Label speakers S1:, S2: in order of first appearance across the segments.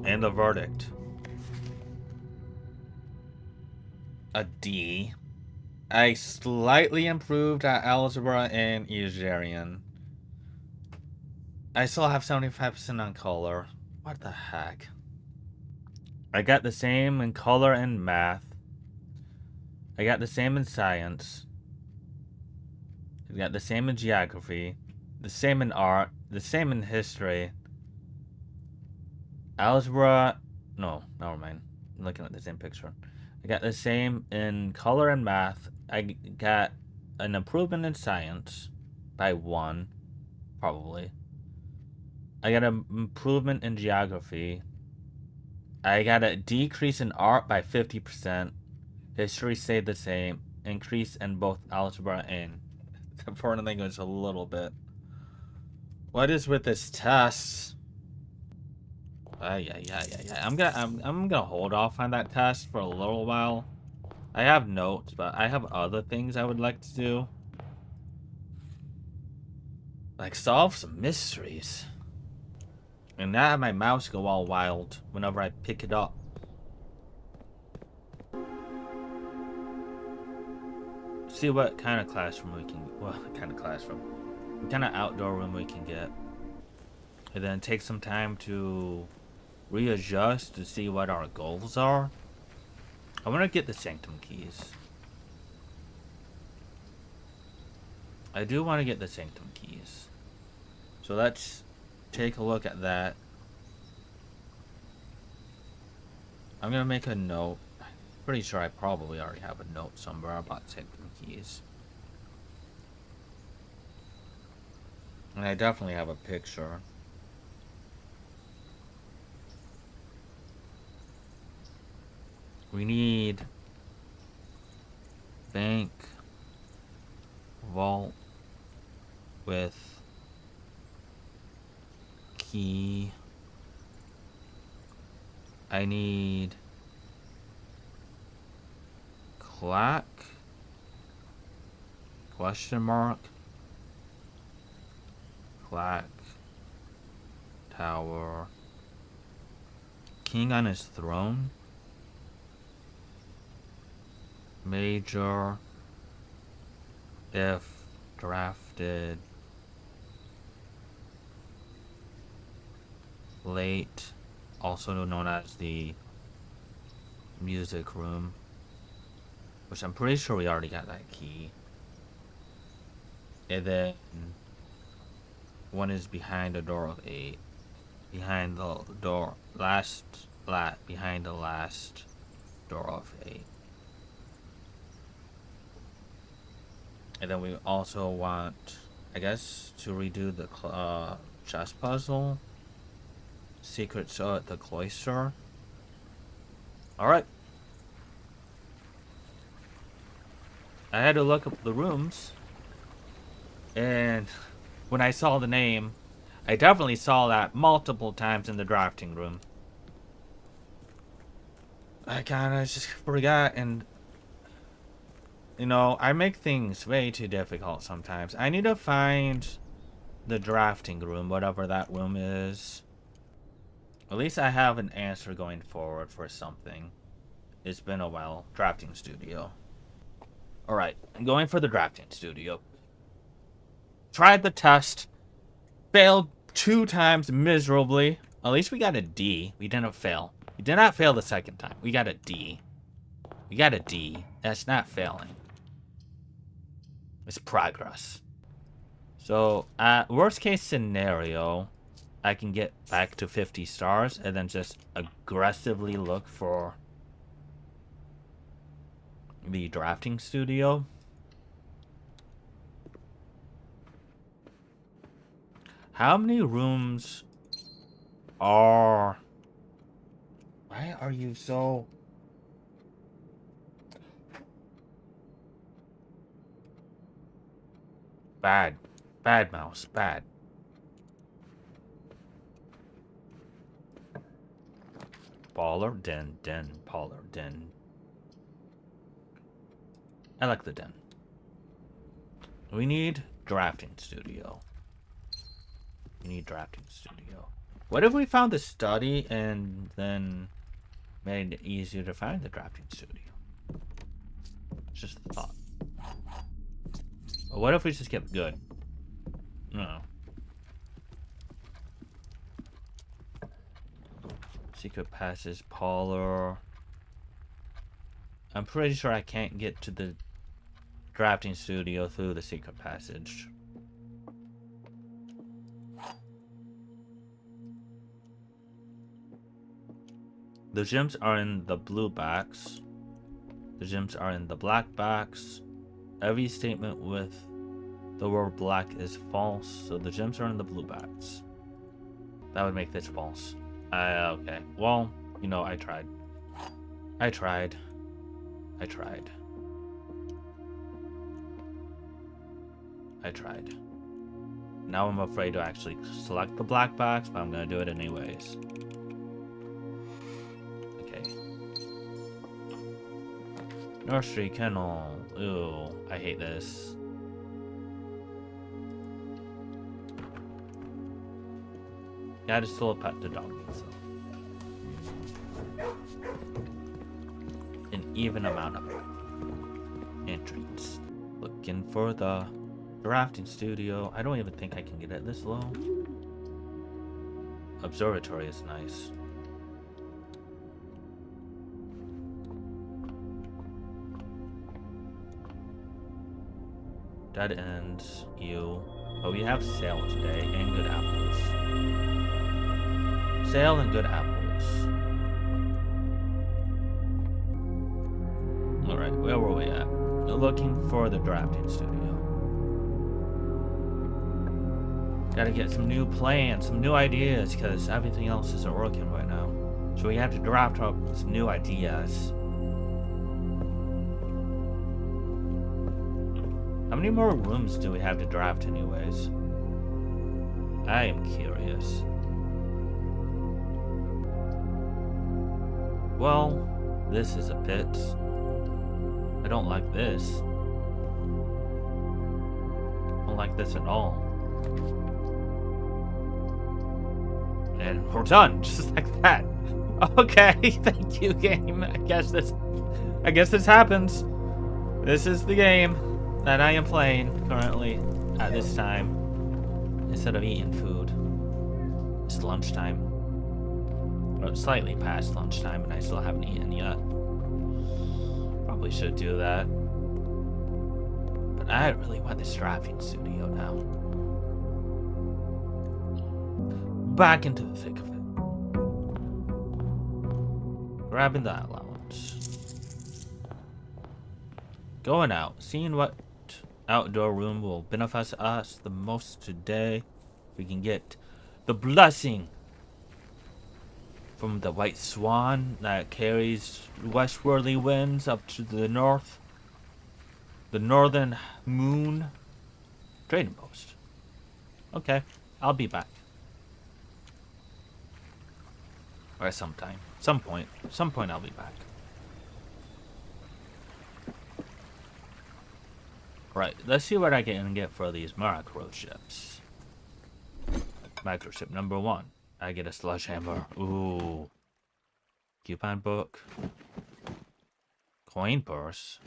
S1: And the verdict. A D. I slightly improved at algebra and Euclidean. I still have 75% on color. What the heck? I got the same in color and math. I got the same in science. I got the same in geography. The same in art. The same in history. Algebra. No, never mind. I'm looking at the same picture. I got the same in color and math. I got an improvement in science by 1, probably. I got an improvement in geography. I got a decrease in art by 50%. History stayed the same. Increase in both algebra and foreign language a little bit. What is with this test? Yeah. I'm gonna hold off on that test for a little while. I have notes, but I have other things I would like to do. Like solve some mysteries. And not have my mouse go all wild whenever I pick it up. See what kind of classroom we can, what kind of outdoor room we can get. And then take some time to readjust to see what our goals are. I want to get the sanctum keys. I do want to get the sanctum keys. So let's take a look at that. I'm going to make a note. Pretty sure I probably already have a note somewhere about sanctum keys. And I definitely have a picture. We need bank vault with key. I need clock question mark clock tower king on his throne major if drafted late, also known as the music room, which I'm pretty sure we already got that key. And then one is behind the door of 8, behind the door behind the last door of 8. And then we also want, I guess, to redo the chess puzzle. Secrets at the cloister. Alright. I had to look up the rooms. And when I saw the name, I definitely saw that multiple times in the drafting room. I kinda just forgot, and you know, I make things way too difficult sometimes. I need to find the drafting room, whatever that room is. At least I have an answer going forward for something. It's been a while. Drafting studio. Alright, I'm going for the drafting studio. Tried the test. Failed 2 times miserably. At least we got a D. We didn't fail. We did not fail the second time. We got a D. We got a D. That's not failing. It's progress. So, worst case scenario, I can get back to 50 stars and then just aggressively look for the drafting studio. How many rooms are... Why are you so... Bad. Bad, mouse. Bad. Baller, den, parlor, den. I like the den. We need drafting studio. We need drafting studio. What if we found the study and then made it easier to find the drafting studio? It's just a thought. But what if we just kept good? No. Secret passage, parlor. I'm pretty sure I can't get to the drafting studio through the secret passage. The gems are in the blue box. The gems are in the black box. Every statement with the word black is false, so the gems are in the blue box. That would make this false. Okay. Well, you know, I tried. I tried. Now I'm afraid to actually select the black box, but I'm gonna do it anyways. Okay. Nursery kennel. Ooh, I hate this. Yeah, it's still a pet the dog needs though. An even amount of entries. Looking for the drafting studio. I don't even think I can get it this low. Observatory is nice. Dead ends, you. But we have sale today and good apples. Sale and good apples. Alright, where were we at? Looking for the drafting studio. Gotta get some new plans, some new ideas, because everything else isn't working right now. So we have to draft up some new ideas. How many more rooms do we have to draft anyways? I am curious. Well, this is a pit. I don't like this. I don't like this at all. And we're done, just like that. Okay, thank you, game. I guess this happens. This is the game that I am playing currently at this time. Instead of eating food. It's lunchtime. Or slightly past lunchtime, and I still haven't eaten yet. Probably should do that. But I really want this drafting studio now. Back into the thick of it. Grabbing the allowance. Going out. Seeing what outdoor room will benefit us the most today. We can get the blessing from the white swan that carries westwardly winds up to the north. The northern moon. Trading post. Okay, I'll be back. Or sometime. Some point I'll be back. Right, let's see what I can get for these microships. Microship number 1. I get a sledgehammer. Ooh. Coupon book. Coin purse.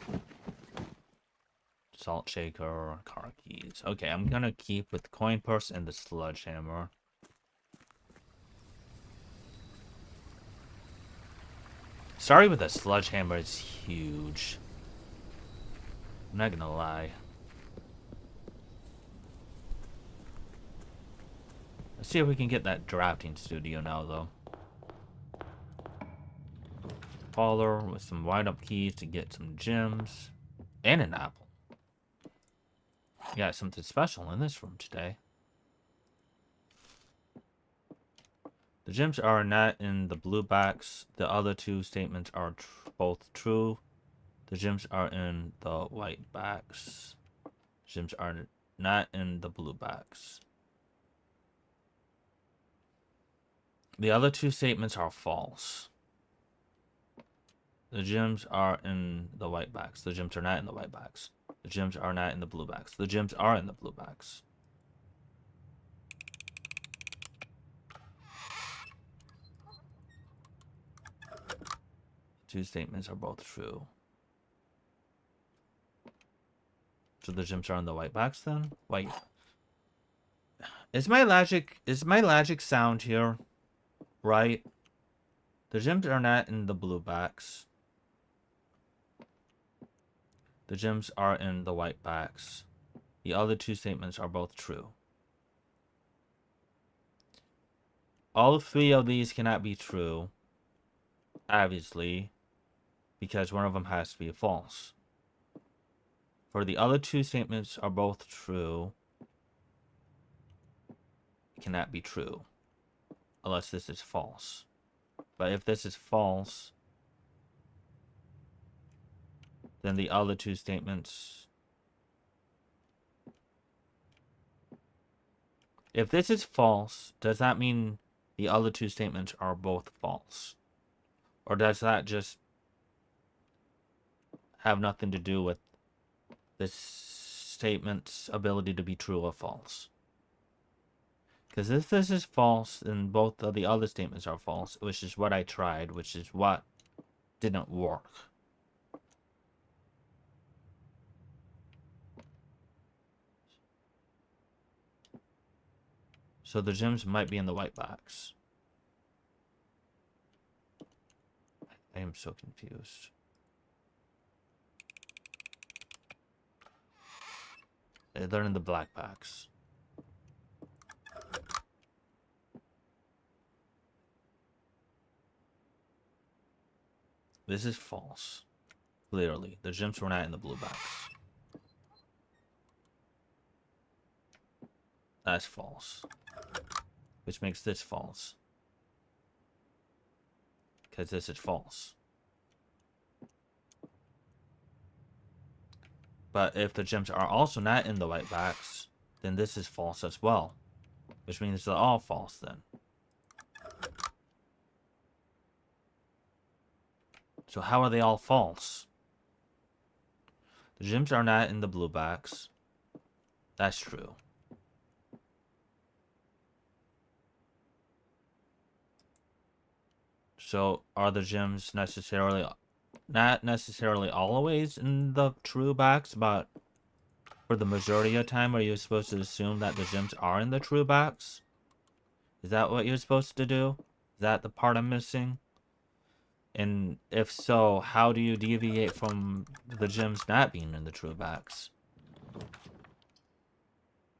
S1: Salt shaker. Car keys. Okay, I'm gonna keep with the coin purse and the sledgehammer. Starting with a sledgehammer is huge. I'm not gonna lie. Let's see if we can get that drafting studio now, though. Parlor with some wind-up keys to get some gems. And an apple. Got something special in this room today. The gems are not in the blue box. The other two statements are both true. The gems are in the white box. Gems are not in the blue box. The other two statements are false. The gems are in the white box. The gems are not in the white box. The gems are not in the blue box. The gems are in the blue box. Two statements are both true. So the gems are in the white box then? Wait. Is my logic sound here? Right? The gems are not in the blue box. The gems are in the white box. The other two statements are both true. All three of these cannot be true, obviously, because one of them has to be false. For the other two statements are both true, it cannot be true, unless this is false. But if this is false, then the other two statements... If this is false, does that mean the other two statements are both false? Or does that just have nothing to do with this statement's ability to be true or false? Because if this is false, then both of the other statements are false, which is what I tried, which is what didn't work. So the gems might be in the white box. I am so confused. They're in the black box. This is false. Clearly, the gems were not in the blue box. That's false. Which makes this false. Because this is false. But if the gems are also not in the white box, then this is false as well. Which means they're all false then. So how are they all false? The gems are not in the blue box. That's true. So are the gems not necessarily always in the true box, but for the majority of the time, are you supposed to assume that the gems are in the true box? Is that what you're supposed to do? Is that the part I'm missing? And if so, how do you deviate from the gems not being in the true box?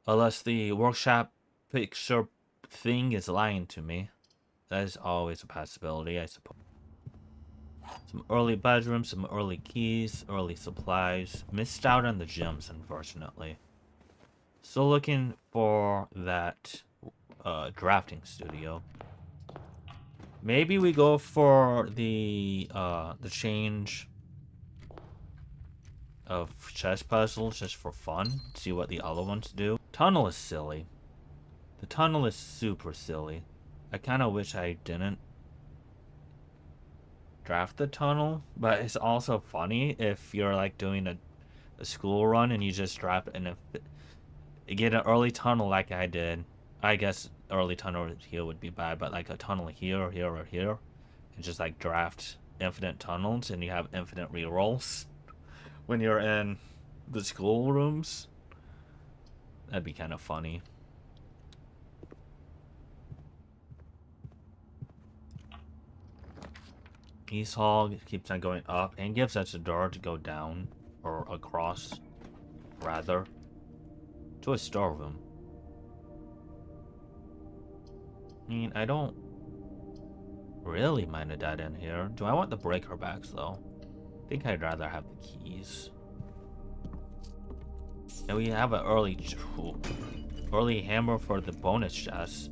S1: Unless the workshop picture thing is lying to me. That is always a possibility, I suppose. Some early bedrooms, some early keys, early supplies. Missed out on the gems, unfortunately. Still looking for that drafting studio. Maybe we go for the change of chess puzzles just for fun. See what the other ones do. Tunnel is silly. The tunnel is super silly. I kind of wish I didn't draft the tunnel, but it's also funny if you're like doing a school run and you just draft, and if you get an early tunnel like I did, I guess early tunnel here would be bad, but like a tunnel here or here or here, and just like draft infinite tunnels and you have infinite rerolls when you're in the school rooms. That'd be kind of funny. East Hall keeps on going up and gives us a door to go down, or across, rather, to a storeroom. I mean, I don't really mind a dead end here. Do I want the breaker backs, though? I think I'd rather have the keys. And we have an early hammer for the bonus chest.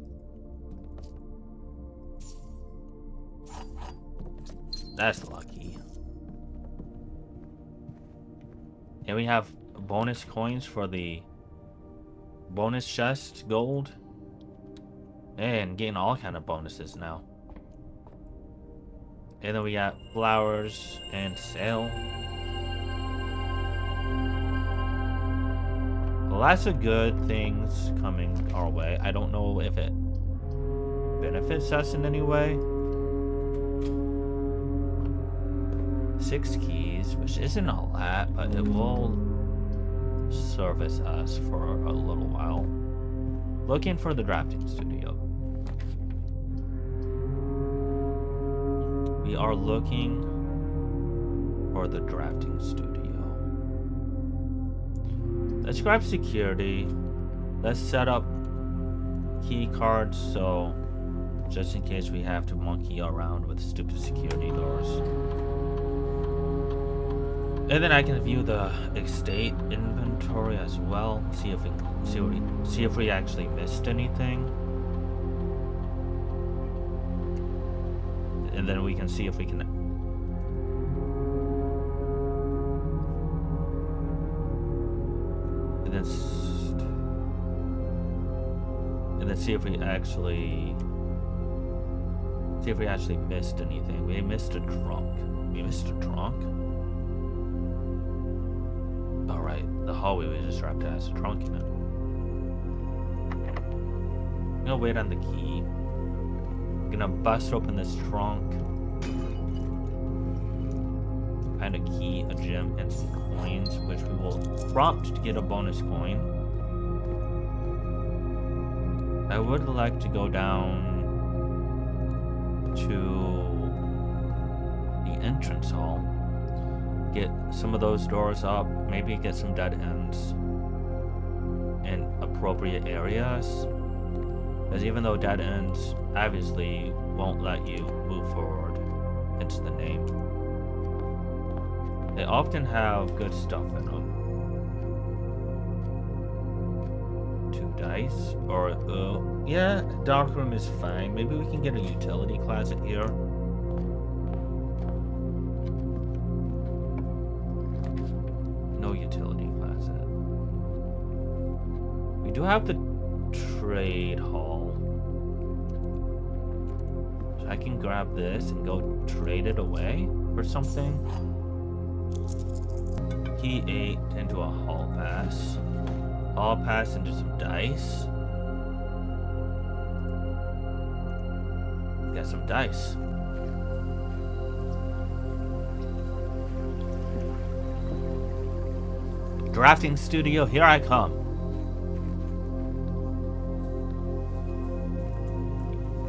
S1: That's lucky. And we have bonus coins for the bonus chest gold. And getting all kind of bonuses now. And then we got flowers and sale. Lots of good things coming our way. I don't know if it benefits us in any way. 6 keys, which isn't a lot, but it will service us for a little while. Looking for the drafting studio. We are looking for the drafting studio. Let's grab security. Let's set up key cards so just in case we have to monkey around with stupid security doors. And then I can view the estate inventory as well. See if we actually missed anything. And then we can see if we can and then see if we actually missed anything. We missed a trunk. Alright, the hallway we just wrapped has a trunk in it. I'm gonna wait on the key. I'm gonna bust open this trunk. Find a key, a gem, and some coins, which we will prompt to get a bonus coin. I would like to go down to the entrance hall. Get some of those doors up, maybe get some dead ends in appropriate areas. Because even though dead ends obviously won't let you move forward, hence the name, they often have good stuff in them. 2 dice, or yeah, dark room is fine. Maybe we can get a utility closet here. No utility closet. We do have the trade hall. So I can grab this and go trade it away for something. Key 8 into a hall pass. Hall pass into some dice. Got some dice. Drafting studio, here I come.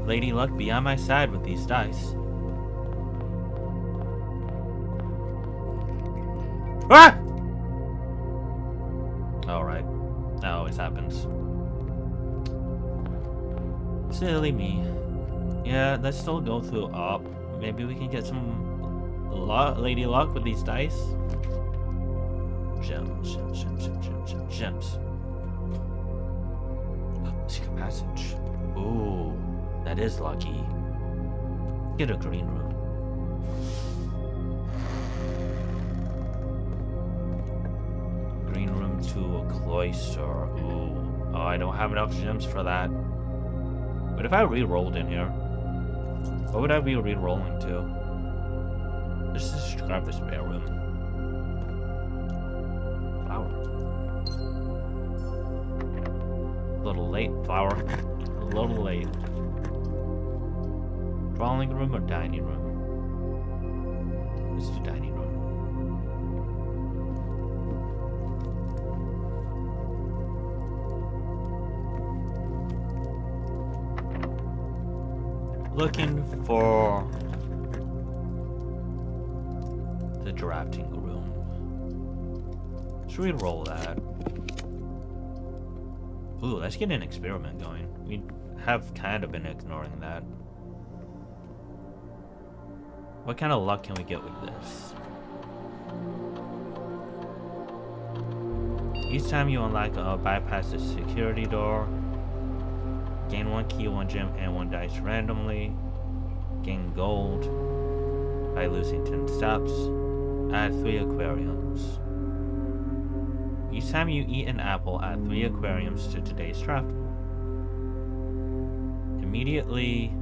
S1: Lady Luck, be on my side with these dice. Ah! Alright. That always happens. Silly me. Yeah, let's still go through up. Maybe we can get some Lady Luck with these dice. Gems. Secret passage. Ooh, that is lucky. Get a green room. Green room to a cloister. Ooh. Oh, I don't have enough gems for that. What if I re-rolled in here? What would I be re-rolling to? Let's just grab the spare room. Flower. A little late, flower. A little late. Drawing room or dining room? Let's do dining room. Looking for the drafting room. Should we roll that? Ooh, let's get an experiment going. We have kind of been ignoring that. What kind of luck can we get with this? Each time you unlock a bypass the security door, gain 1 key, 1 gem, and 1 dice randomly. Gain gold by losing 10 steps. Add 3 aquariums. Each time you eat an apple, add 3 aquariums to today's draft. Immediately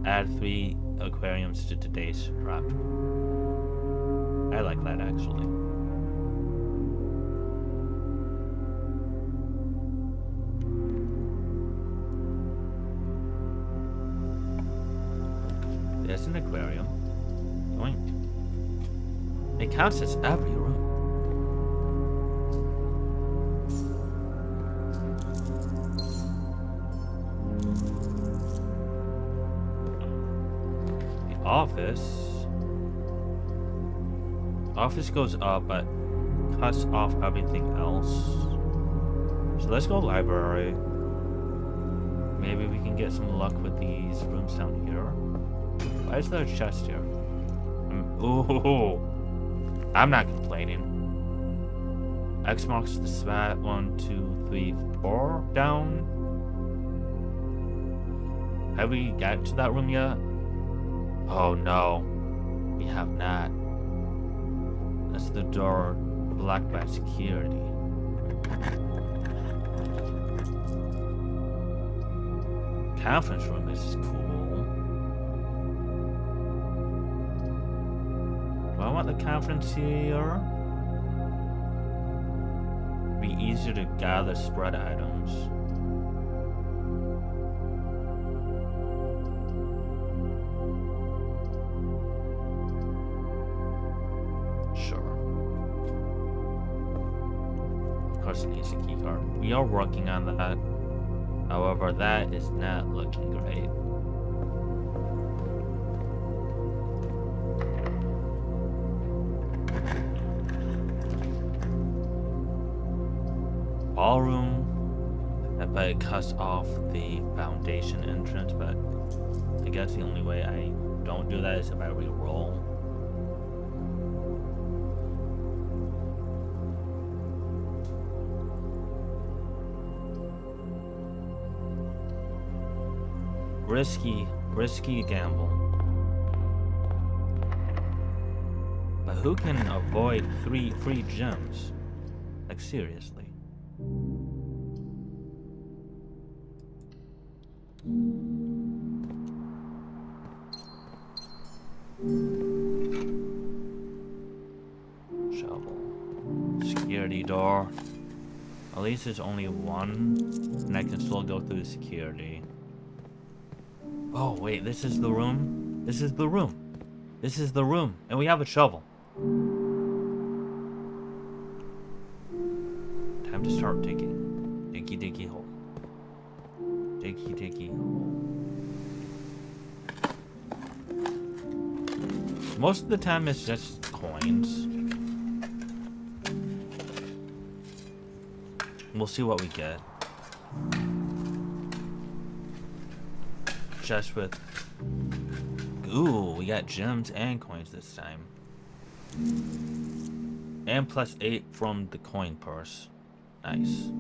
S1: add 3 aquariums to today's draft. I like that actually. There's an aquarium. Yoink. It counts as every room. The office. Office goes up, but cuts off everything else. So let's go library. Maybe we can get some luck with these rooms down here. Why is there a chest here? Ooh, I'm not complaining. X marks the spot. 1, 2, 3, 4 down. Have we got to that room yet? Oh no, we have not. That's the door blocked by security. Conference room is cool. Do I want the conference here? Be easier to gather spread items. Sure. Of course it needs a key card. We are working on that. However, that is not looking great. Ballroom. But it cuts off the foundation entrance, but I guess the only way I don't do that is if I re-roll. Risky gamble. But who can avoid 3 free gems? Like, seriously. Shovel. Security door. At least there's only one, and I can still go through the security. Oh, wait, this is the room? This is the room. This is the room. And we have a shovel. Time to start digging. Diggy hole. Diggy hole. Most of the time it's just coins. We'll see what we get. Just with... Ooh, we got gems and coins this time. And +8 from the coin purse. Nice.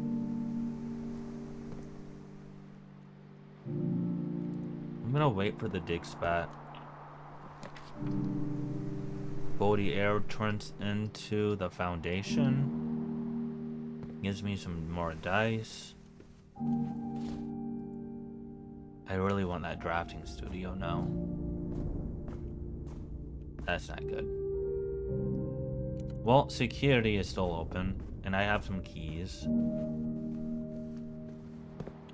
S1: I'm gonna wait for the dig spot. Body air turns into the foundation. Gives me some more dice. I really want that drafting studio now. That's not good. Well, security is still open, and I have some keys.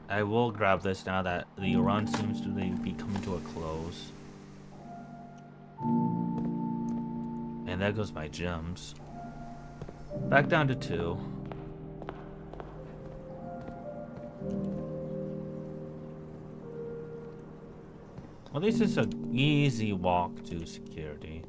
S1: I will grab this now that the run seems to be coming to a close. And there goes my gems. Back down to 2. Well, this is an easy walk to security.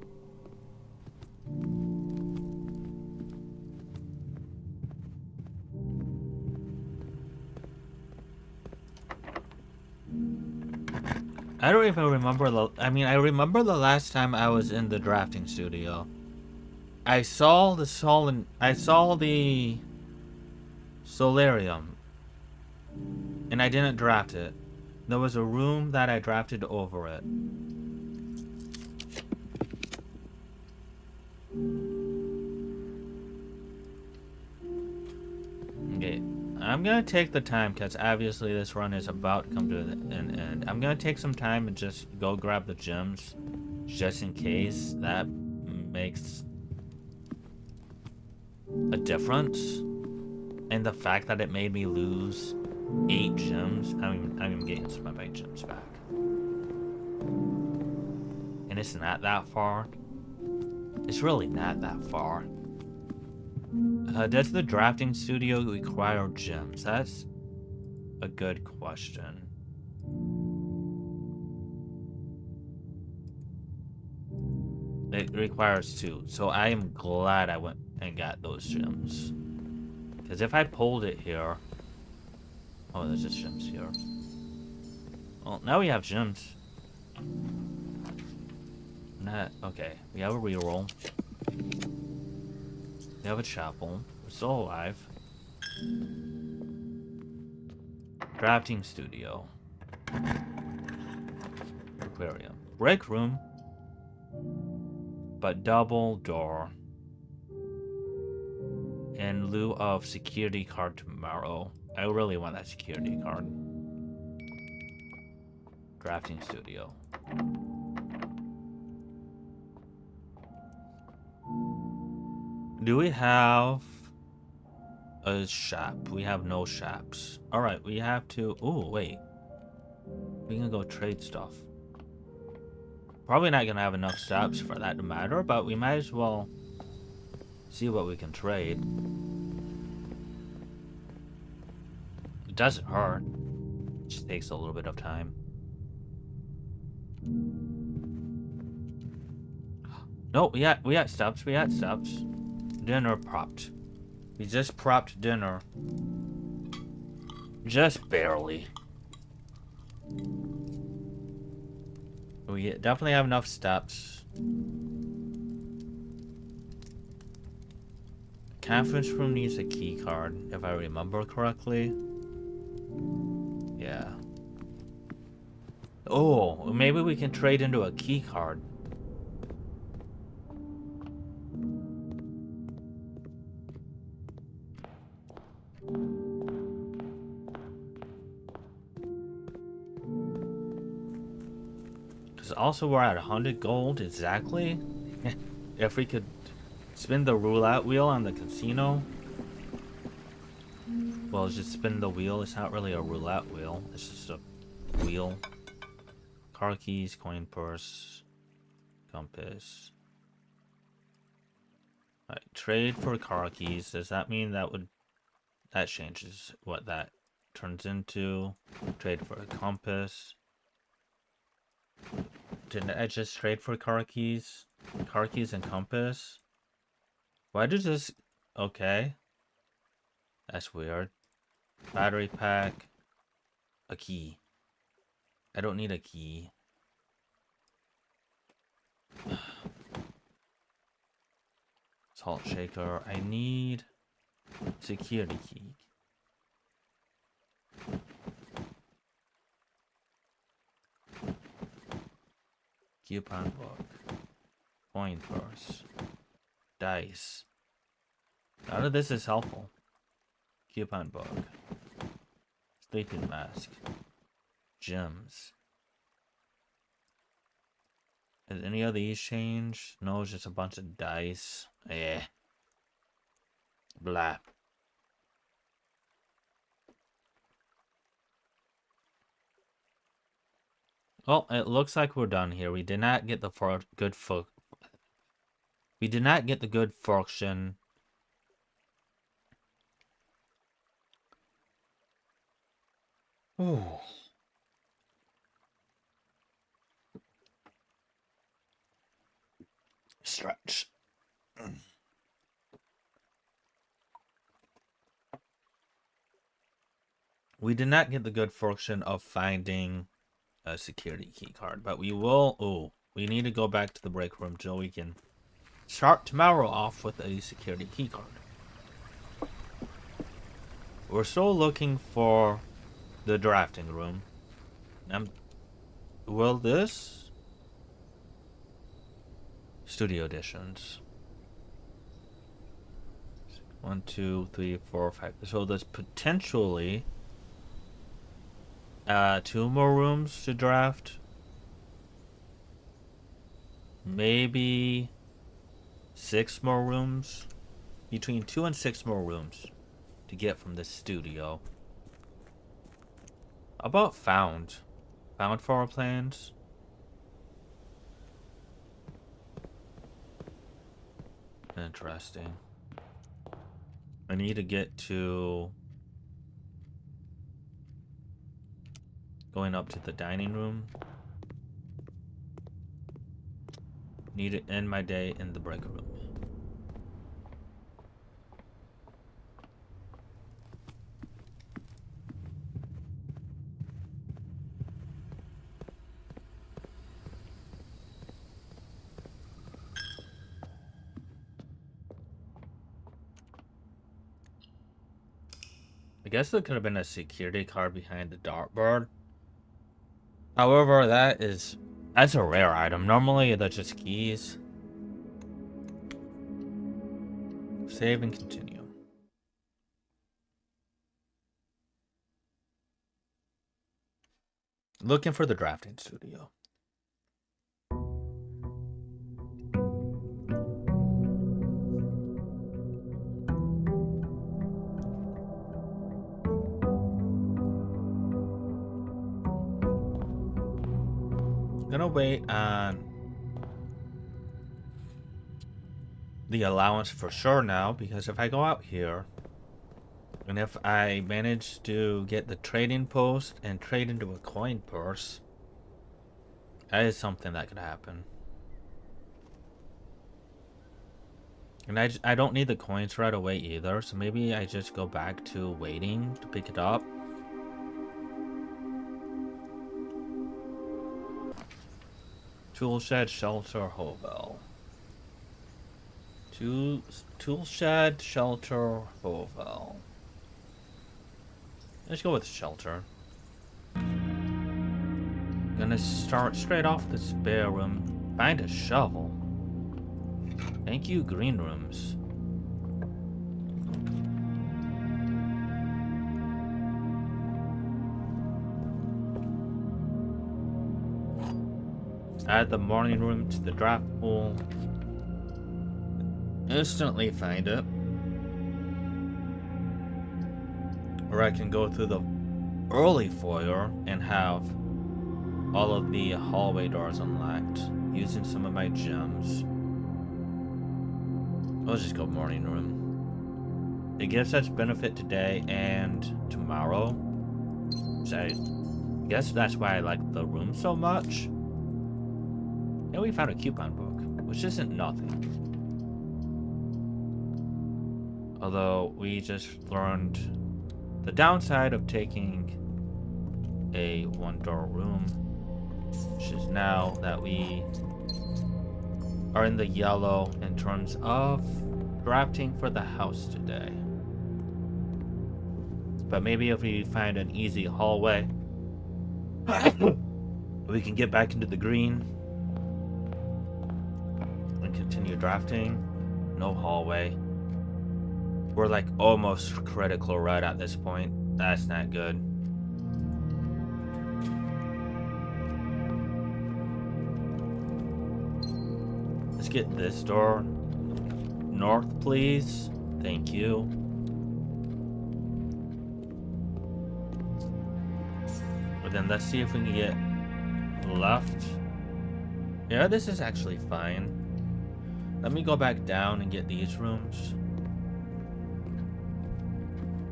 S1: I don't even remember I remember the last time I was in the drafting studio. I saw the solarium, and I didn't draft it. There was a room that I drafted over it. Okay, I'm gonna take the time because obviously this run is about to come to an end. I'm gonna take some time and just go grab the gems, just in case that makes a difference. And the fact that it made me lose 8 gems, I'm even getting some of my gems back. And it's not that far. It's really not that far. Does the drafting studio require gems? That's a good question. It requires 2, so I am glad I went and got those gems. Because if I pulled it here... Oh, there's just gems here. Well, now we have gems. Okay, we have a reroll. We have a chapel. We're still alive. Drafting studio. Aquarium. Break room. But double door. In lieu of security card tomorrow. I really want that security card. Drafting studio. Do we have a shop? We have no shops. Alright, we have to... Oh, wait. We can go trade stuff. Probably not gonna have enough shops for that to matter, but we might as well see what we can trade. It doesn't hurt. It just takes a little bit of time. No, we got stops. We got stops. Dinner propped. We just propped dinner. Just barely. We definitely have enough stops. Conference room needs a key card, if I remember correctly. Yeah. Oh, maybe we can trade into a key card. Because also we're at 100 gold exactly. If we could spin the roulette wheel on the casino. Well, just spin the wheel. It's not really a roulette wheel. It's just a wheel. Car keys, coin purse, compass. Alright, trade for car keys. Does that mean that changes what that turns into? Trade for a compass. Didn't I just trade for car keys? Car keys and compass? Why did this... Okay. That's weird. Battery pack. A key. I don't need a key. Salt shaker. I need security key. Coupon book. Coin purse. Dice. None of this is helpful. Coupon book. Sleeping mask. Gems. Has any of these changed? No, it's just a bunch of dice. Eh. Blah. Well, it looks like we're done here. We did not get the We did not get the good fortune. Ooh. Stretch. We did not get the good fortune of finding a security key card, but we will. Oh, we need to go back to the break room so we can start tomorrow off with a security key card. We're still looking for the drafting room. Will this? Studio editions. 1, 2, 3, 4, 5. So there's potentially 2 more rooms to draft. Maybe 6 more rooms. Between 2 and 6 more rooms to get from this studio. How about found? Found for our plans? Interesting. I need to get to going up to the dining room. Need to end my day in the break room. I guess there could have been a security card behind the dartboard. However, that's a rare item. Normally, they're just keys. Save and continue. Looking for the drafting studio. I'm gonna wait on the allowance for sure now, because if I go out here and if I manage to get the trading post and trade into a coin purse, that is something that could happen. And I don't need the coins right away either, so maybe I just go back to waiting to pick it up. Tool shed, shelter, hovel. Tool shed, shelter, hovel. Let's go with shelter. Gonna start straight off the spare room. Find a shovel. Thank you, green rooms. Add the morning room to the draft pool. Instantly find it. Or I can go through the early foyer and have all of the hallway doors unlocked using some of my gems. Let's just go morning room. It gives us benefit today and tomorrow. So I guess that's why I like the room so much. And we found a coupon book, which isn't nothing. Although we just learned the downside of taking a one-door room, which is now that we are in the yellow in terms of drafting for the house today. But maybe if we find an easy hallway, we can get back into the green and continue drafting. No hallway. We're like almost critical right at this point. That's not good. Let's get this door. North, please. Thank you. And then let's see if we can get left. Yeah, this is actually fine. Let me go back down and get these rooms.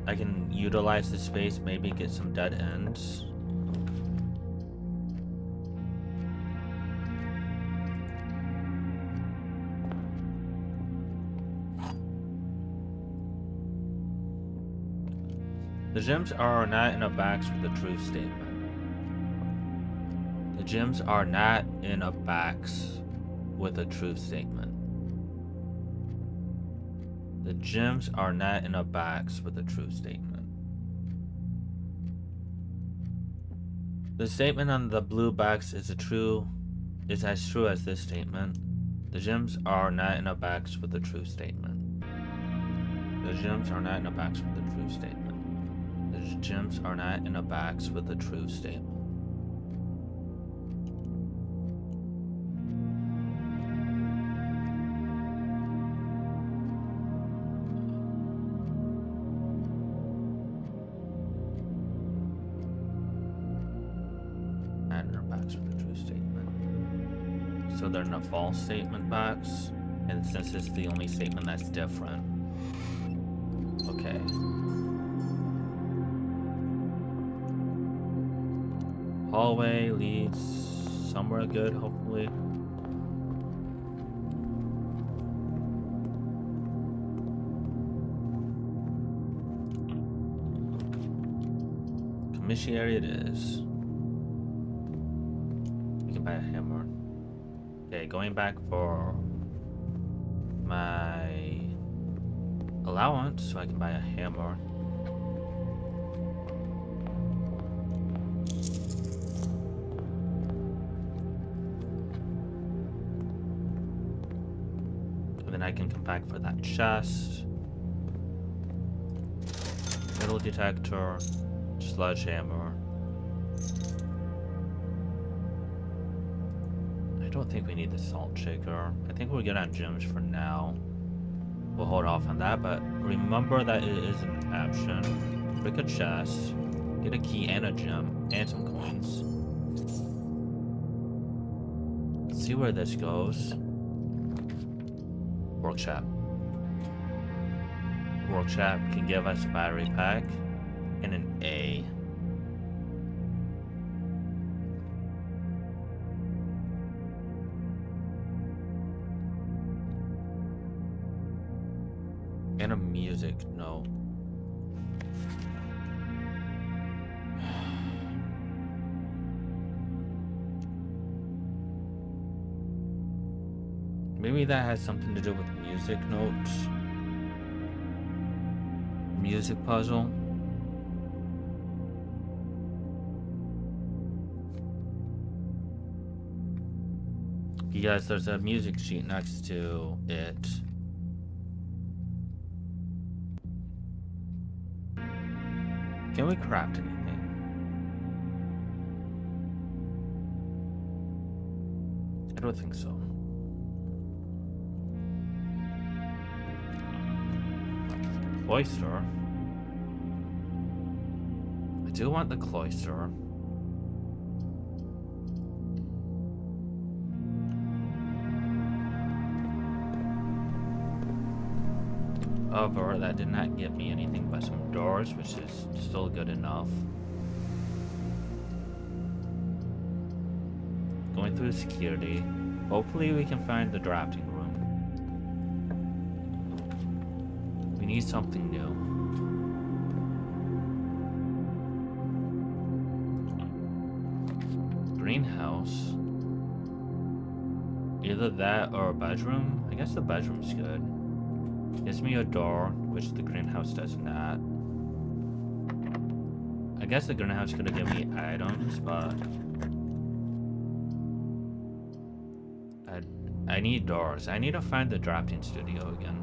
S1: I can utilize the space, maybe get some dead ends. The gems are not in a box with a truth statement. The gems are not in a box with a truth statement. The gems are not in a box with a true statement. The statement on the blue box is as true as this statement. The gems are not in a box with a true statement. The gems are not in a box with a true statement. The gems are not in a box with a true statement. So they're in a false statement box. And since it's the only statement that's different. Okay. Hallway leads somewhere good, hopefully. Commissary it is. We can buy a hammer. Okay, going back for my allowance so I can buy a hammer. And then I can come back for that chest. Metal detector, sledgehammer. I don't think we need the salt shaker. I think we're good on gems for now. We'll hold off on that, but remember that it is an option. Pick a chest, get a key and a gem, and some coins. Let's see where this goes. Workshop. Workshop can give us a battery pack and an A. And a music note. Maybe that has something to do with music notes. Music puzzle. Because there's a music sheet next to it. Can we craft anything? I don't think so. Cloister. I do want the cloister. However, that did not get me anything but some doors, which is still good enough. Going through security. Hopefully we can find the drafting room. We need something new. Greenhouse. Either that or a bedroom. I guess the bedroom's good. Gives me a door, which the greenhouse does not. I guess the greenhouse could have given me items, but I need doors. I need to find the drafting studio again.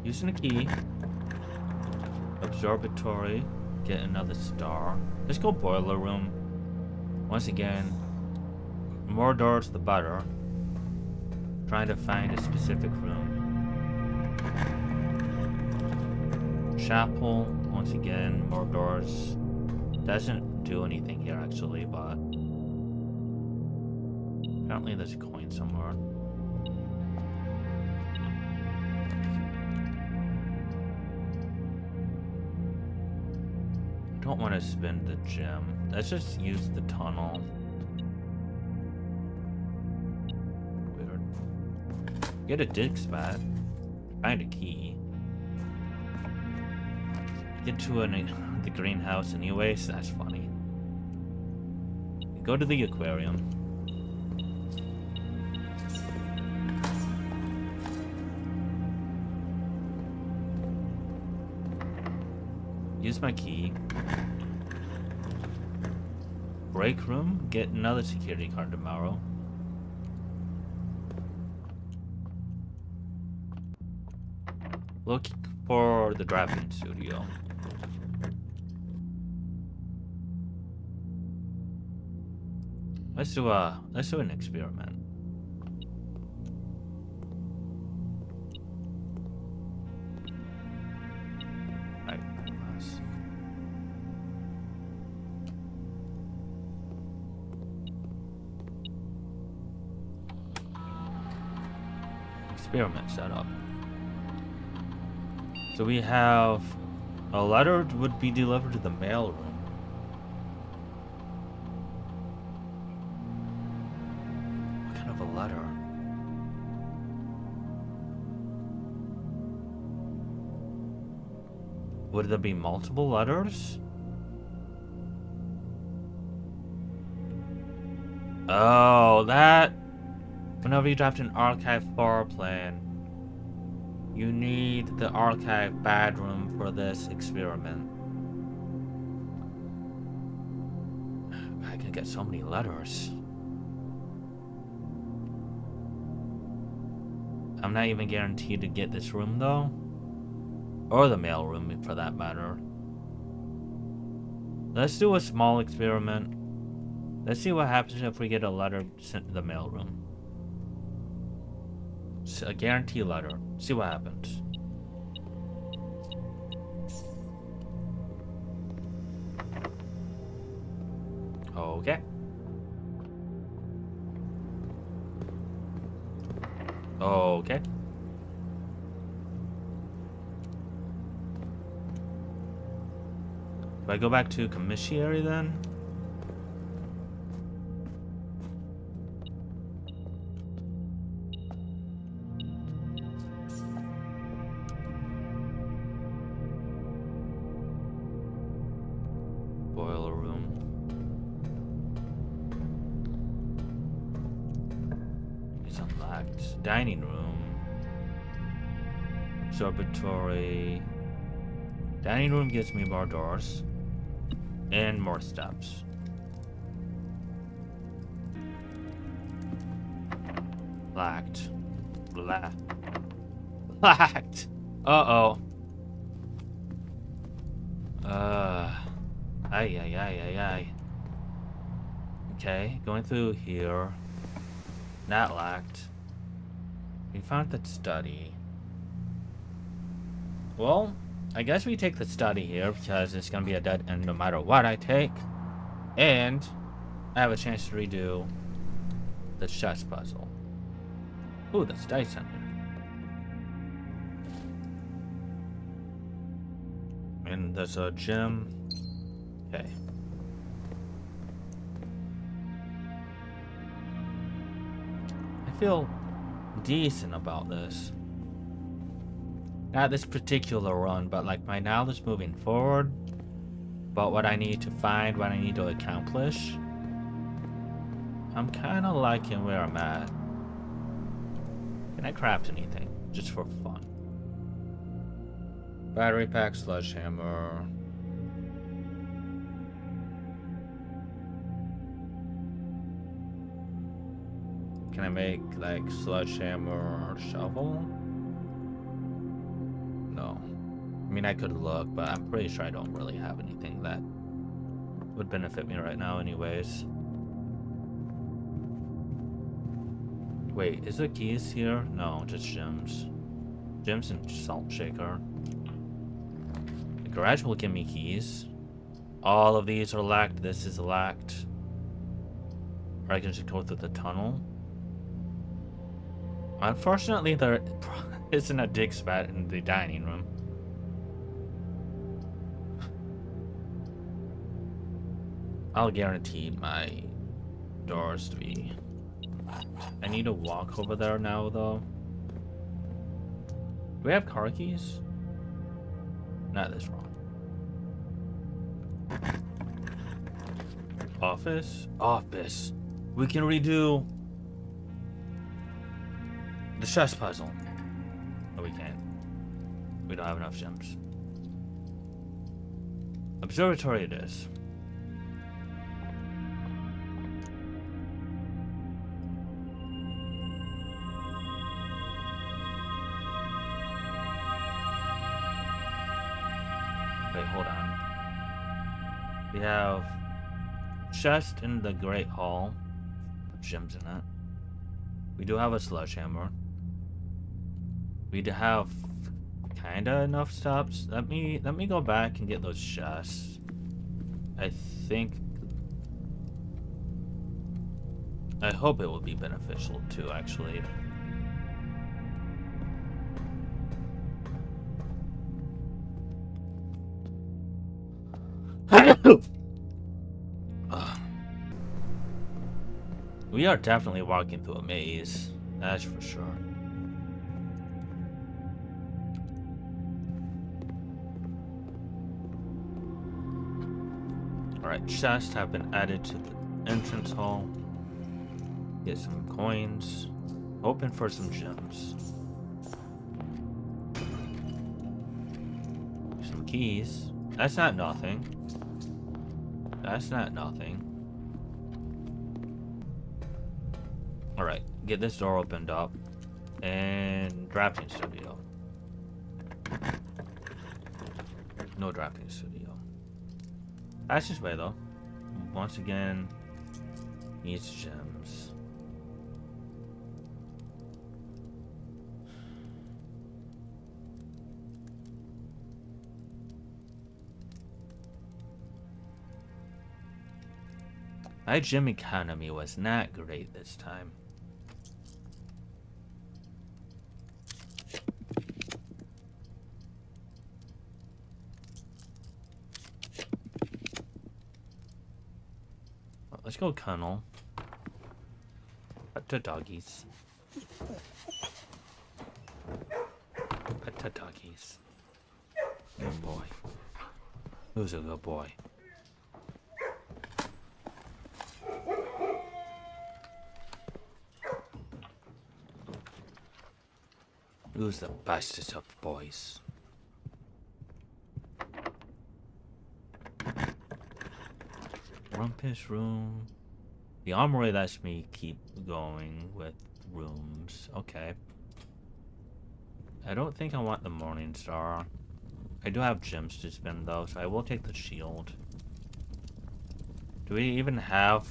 S1: Using a key. Observatory. Get another star. Let's go boiler room. Once again, more doors the better. Trying to find a specific room. Chapel, once again, more doors. Doesn't do anything here actually, but apparently there's a coin somewhere. I don't want to spend the gem. Let's just use the tunnel. Get a dig spot. Find a key. Get to the greenhouse anyways. That's funny. Go to the aquarium. Use my key. Break room. Get another security card tomorrow. Look for the drafting studio. Let's do an experiment. Right, glass. experiment set up. So we have a letter would be delivered to the mail room. What kind of a letter? Would there be multiple letters? Oh, that... Whenever you draft an archive floor plan, you need the archive bedroom for this experiment. I can get so many letters. I'm not even guaranteed to get this room though. Or the mail room for that matter. Let's do a small experiment. Let's see what happens if we get a letter sent to the mail room. A guarantee letter. See what happens. Okay. Okay. Do I go back to commissary then? Boiler room. It's unlocked. Dining room. Observatory. Dining room gives me more doors. And more steps. Locked. Locked. Uh-oh. Ay. Okay, going through here. Not locked. We found the study. Well, I guess we take the study here because it's gonna be a dead end no matter what I take. And I have a chance to redo the chess puzzle. Ooh, the study center. And there's a gym. Okay. I feel decent about this. Not this particular run, but like my knowledge moving forward. About what I need to find, what I need to accomplish. I'm kind of liking where I'm at. Can I craft anything? Just for fun. Battery pack, sledgehammer. Can I make like sledgehammer or shovel? No. I mean, I could look, but I'm pretty sure I don't really have anything that would benefit me right now anyways. Wait, is there keys here? No, just gems. Gems and salt shaker. The garage will give me keys. All of these are locked. This is locked. Or I can just go through the tunnel. Unfortunately, there isn't a dig spot in the dining room. I'll guarantee my doors to be... I need to walk over there now, though. Do we have car keys? Not this wrong. Office? Office. We can redo the chess puzzle. No, we can't. We don't have enough gems. Observatory it is. Wait, hold on. We have chest in the Great Hall. Gems in it. We do have a sledgehammer. We do have kinda enough stops. Let me go back and get those chests. I hope it will be beneficial too, actually. Ugh. We are definitely walking through a maze. That's for sure. Alright, chests have been added to the entrance hall. Get some coins. Hoping for some gems. Some keys. That's not nothing. That's not nothing. Alright, get this door opened up. And drafting studio. No drafting studio. That's just way though. Once again, needs gems. My gem economy was not great this time. Well, let's go cunnel. Pet the doggies. Pet the doggies. Good boy. Who's a good boy? Who's the bestest of boys? Rumpus room. The armory lets me keep going with rooms. Okay. I don't think I want the Morning Star. I do have gems to spend though, so I will take the shield. Do we even have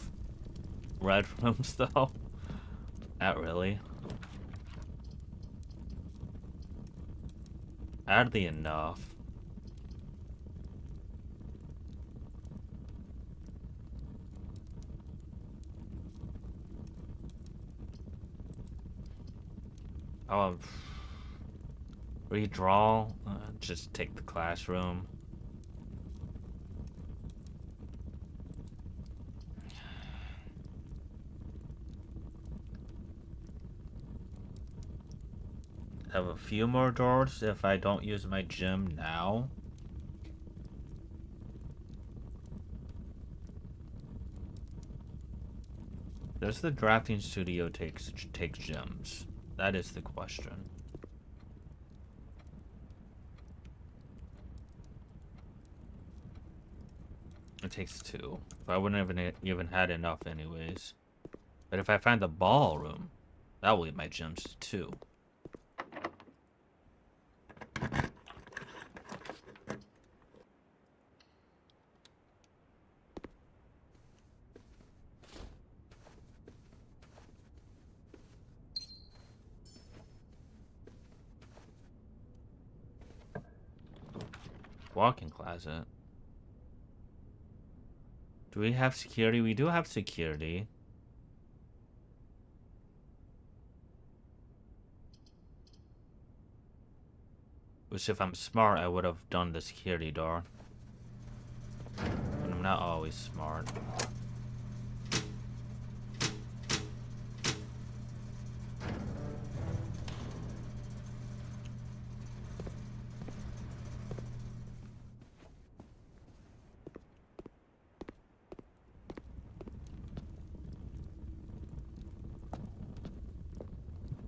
S1: red rooms though? Not really. Oddly enough. I'll redraw. Just take the classroom. Have a few more doors if I don't use my gem now. Does the drafting studio take gems? That is the question. It takes 2. I wouldn't have even had enough anyways. But if I find the ballroom, that will get my gems to 2. Walk-in closet. Do we have security? We do have security. Which, if I'm smart, I would have done the security door. But I'm not always smart.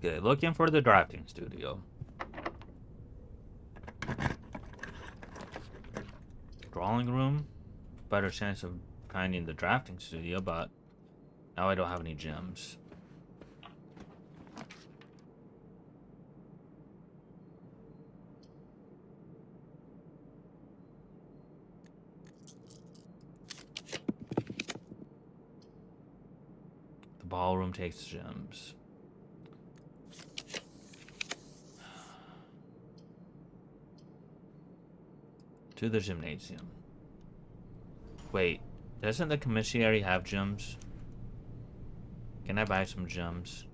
S1: Okay, looking for the drafting studio. Drawing room. Better chance of finding the drafting studio, but now I don't have any gems. The ballroom takes gems. To the gymnasium. Wait, doesn't the commissary have gems? Can I buy some gems?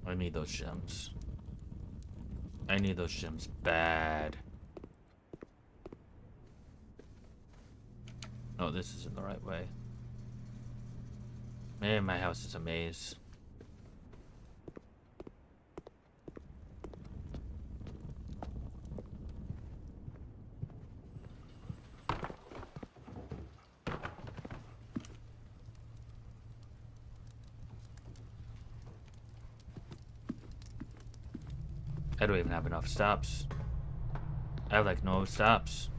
S1: I need those gems. I need those gems bad. Oh, this isn't the right way. Man, my house is a maze. I don't even have enough stops. I have like no stops.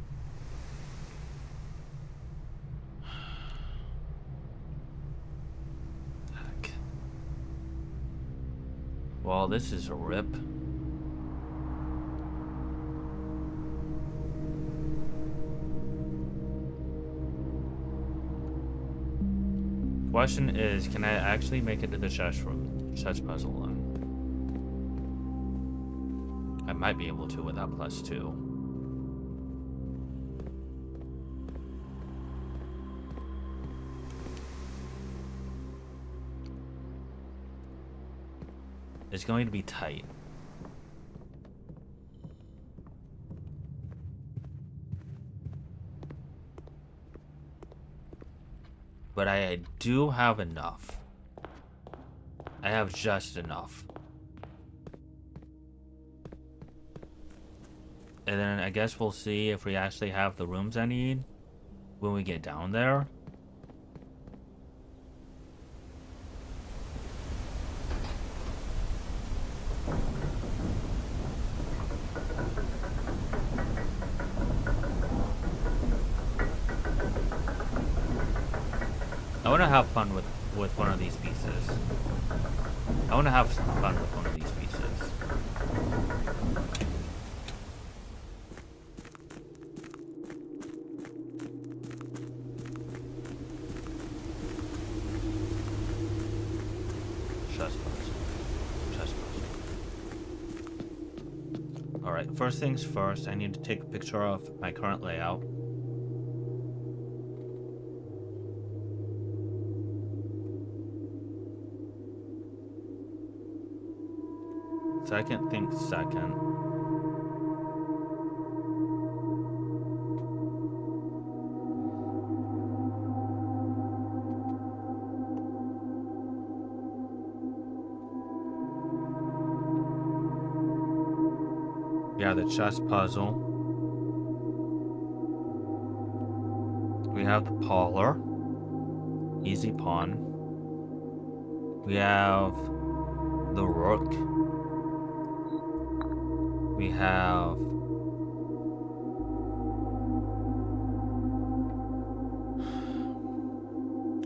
S1: Heck. Well, this is a rip. Question is, can I actually make it to the chess puzzle one? I might be able to with that +2. It's going to be tight. But I do have enough. I have just enough. And then I guess we'll see if we actually have the rooms I need when we get down there. I want to have fun with one of these pieces. I want to have some fun with one of these pieces. Chest puzzle. Alright, first things first, I need to take a picture of my current layout. Second. Yeah, the chess puzzle. We have the parlor. Easy pawn. We have the rook. We have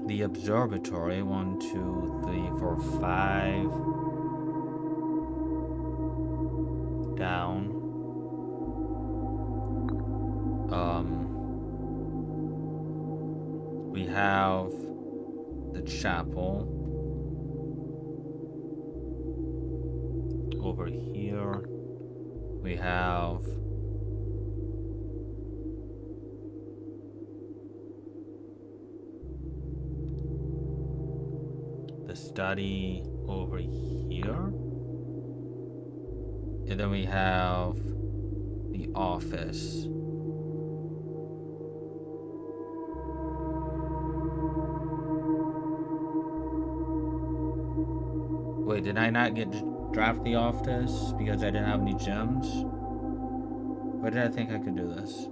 S1: the observatory. 1, 2, 3, 4, 5. Down. We have the chapel over here. We have the study over here. And then we have the office. Wait, did I not get to draft the office because I didn't have any gems? Why did I think I could do this?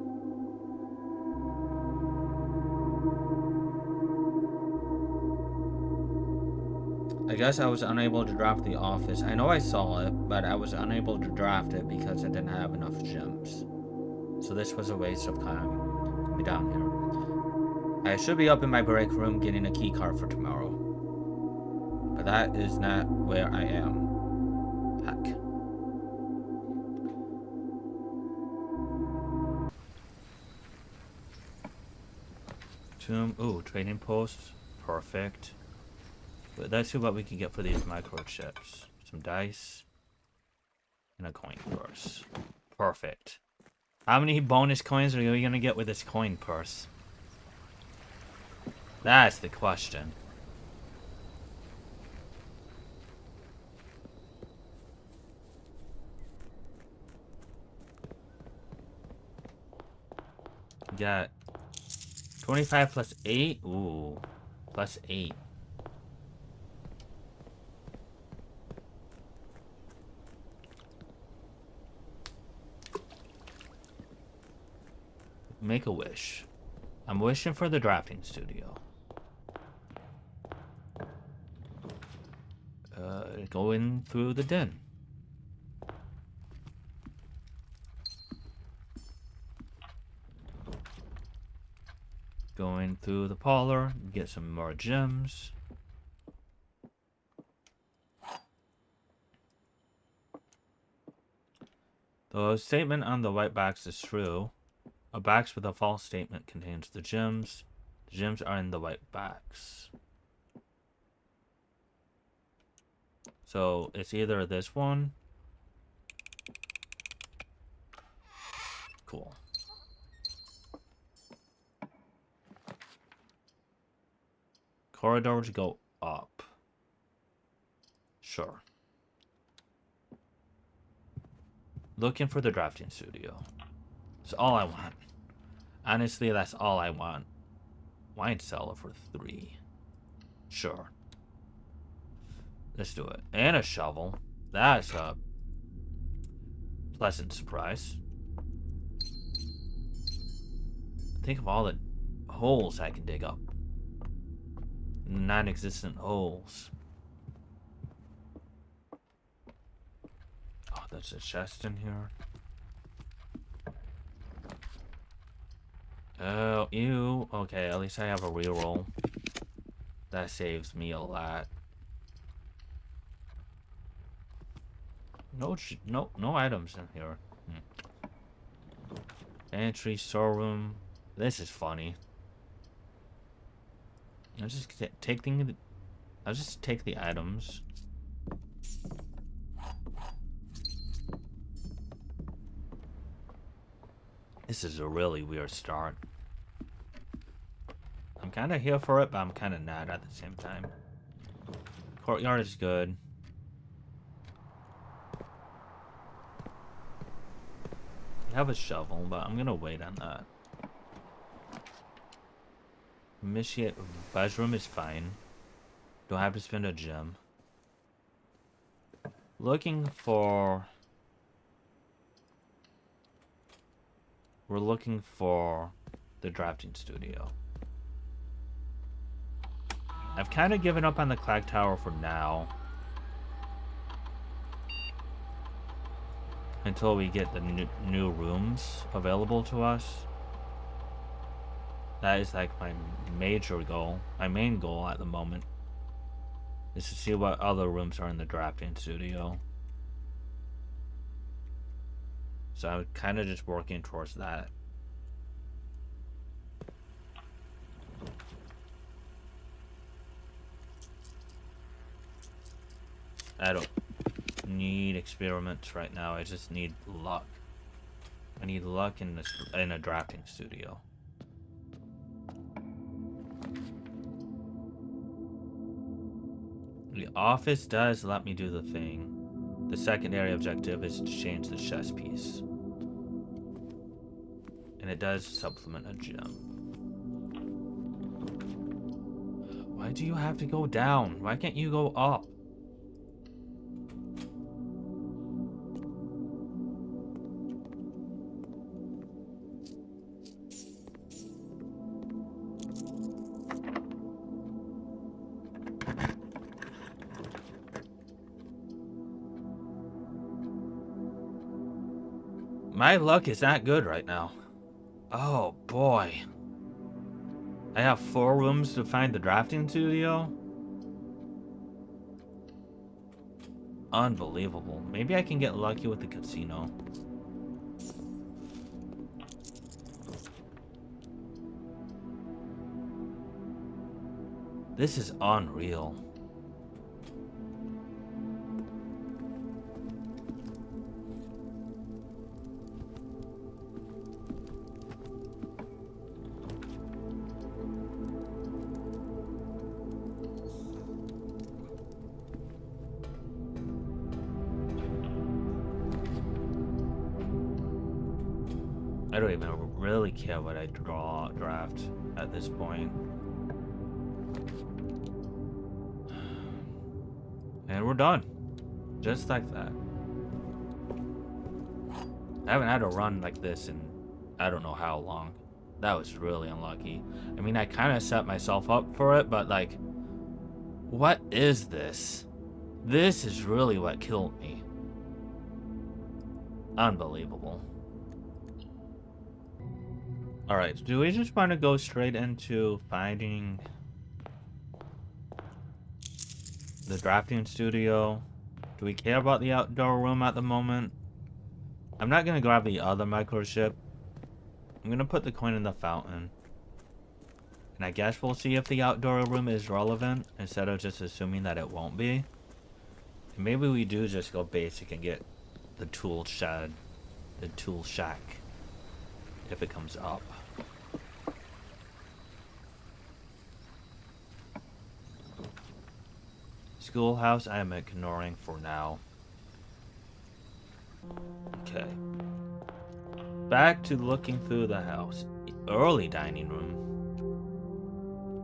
S1: I guess I was unable to draft the office. I know I saw it, but I was unable to draft it because I didn't have enough gems. So this was a waste of time coming down here. I should be up in my break room getting a key card for tomorrow. But that is not where I am. Heck. Tomb. Ooh, trading post. Perfect. But let's see what we can get for these microchips. Some dice. And a coin purse. Perfect. How many bonus coins are we gonna get with this coin purse? That's the question. Got 25 plus 8. Ooh. Plus 8. Make a wish. I'm wishing for the drafting studio. Go in through the den. Going through the parlor, get some more gems. The statement on the white box is true. A box with a false statement contains the gems. The gems are in the white box. So it's either this one. Cool. Corridors go up. Sure. Looking for the drafting studio. That's all I want. Honestly, that's all I want. Wine cellar for 3. Sure. Let's do it. And a shovel. That's a pleasant surprise. Think of all the holes I can dig up. Non-existent holes. Oh, there's a chest in here. Oh, ew. Okay, at least I have a reroll. That saves me a lot. No items in here. Entry, storeroom. This is funny. I'll just take the items. This is a really weird start. I'm kind of here for it, but I'm kind of not at the same time. Courtyard is good. I have a shovel, but I'm gonna wait on that. Initiate bedroom is fine. Don't have to spend a gem. Looking for... We're looking for the drafting studio. I've kind of given up on the clock tower for now. Until we get the new rooms available to us. That is like my major goal. My main goal at the moment is to see what other rooms are in the drafting studio. So I'm kind of just working towards that. I don't need experiments right now. I just need luck. I need luck in a drafting studio. The office does let me do the thing. The secondary objective is to change the chess piece. And it does supplement a gem. Why do you have to go down? Why can't you go up? My luck is not good right now. Oh boy. I have 4 rooms to find the drafting studio? Unbelievable. Maybe I can get lucky with the casino. This is unreal. I don't even really care what I draft at this point. And we're done. Just like that. I haven't had a run like this in I don't know how long. That was really unlucky. I mean, I kind of set myself up for it, but like, what is this? This is really what killed me. Unbelievable. Alright, do we just want to go straight into finding the drafting studio? Do we care about the outdoor room at the moment? I'm not going to grab the other microchip. I'm going to put the coin in the fountain. And I guess we'll see if the outdoor room is relevant instead of just assuming that it won't be. And maybe we do just go basic and get the tool shed, the tool shack, if it comes up. Schoolhouse I am ignoring for now. Okay. Back to looking through the house. Early dining room.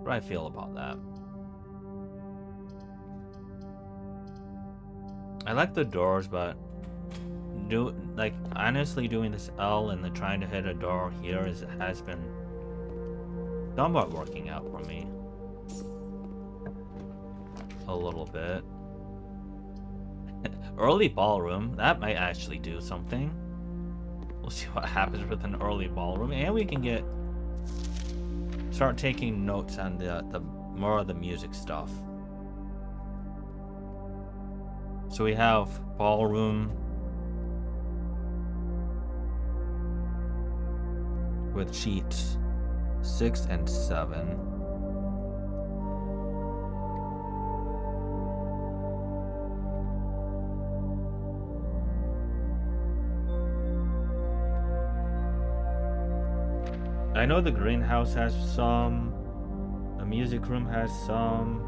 S1: What do I feel about that? I like the doors, but honestly doing this L and then trying to hit a door here has been somewhat working out for me. A little bit. Early ballroom, that might actually do something. We'll see what happens with an early ballroom, and we can start taking notes on the more of the music stuff. So we have ballroom with sheets 6 and 7. I know the greenhouse has some. The music room has some.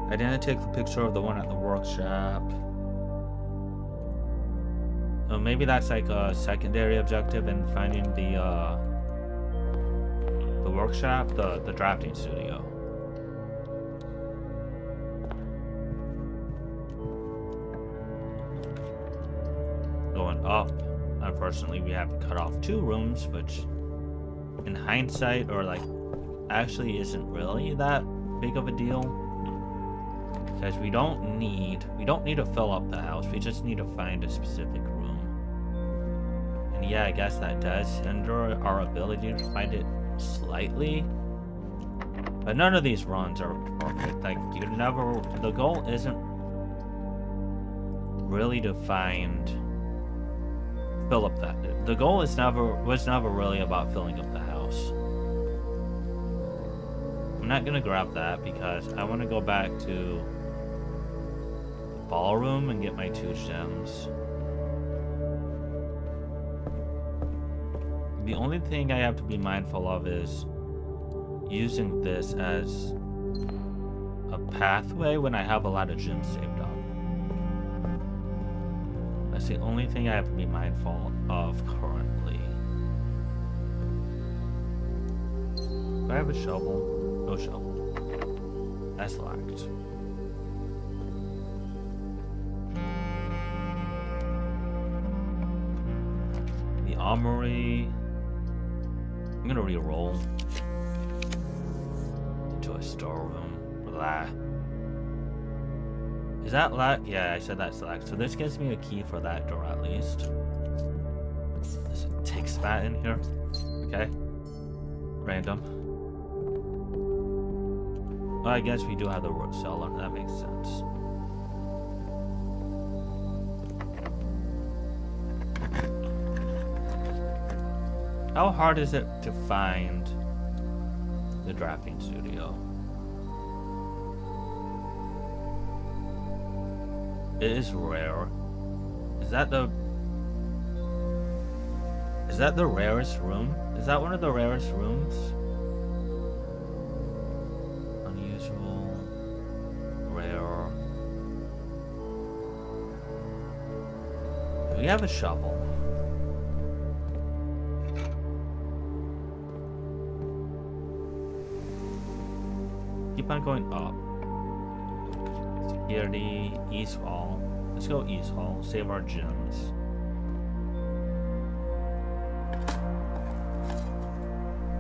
S1: I didn't take the picture of the one at the workshop. So maybe that's like a secondary objective in finding the workshop, the drafting studio. Going up, unfortunately, we have to cut off 2 rooms, which in hindsight, or like actually isn't really that big of a deal, because we don't need to fill up the house. We just need to find a specific room. And yeah, I guess that does hinder our ability to find it slightly, but none of these runs are perfect. Like, the goal isn't really to fill up that. The goal was never really about filling up the house. I'm not gonna grab that because I want to go back to the ballroom and get my 2 gems. The only thing I have to be mindful of is using this as a pathway when I have a lot of gems saved up. That's the only thing I have to be mindful of currently. Do I have a shovel? No shovel. That's locked. The armory. I'm gonna re-roll into a storeroom. Blah. Is that locked? Yeah, I said that's locked. So this gives me a key for that door at least. There's a tick spot in here. Okay. Random. Well, I guess we do have the root cellar. That makes sense. How hard is it to find the drafting studio? It is rare. Is that the rarest room? Is that one of the rarest rooms? Unusual. Rare. Do we have a shovel? on going up. Security, East Hall. Let's go East Hall. Save our gems.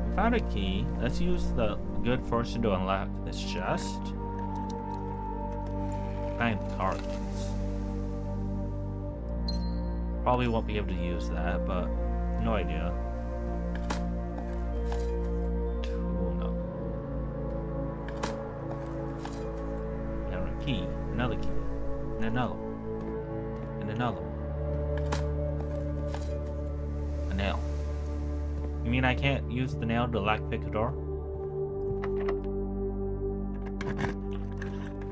S1: We found a key. Let's use the good fortune to unlock this chest. Find cards. Probably won't be able to use that, but no idea. Key, another key, and another one, and another one. A nail. You mean I can't use the nail to lockpick a door?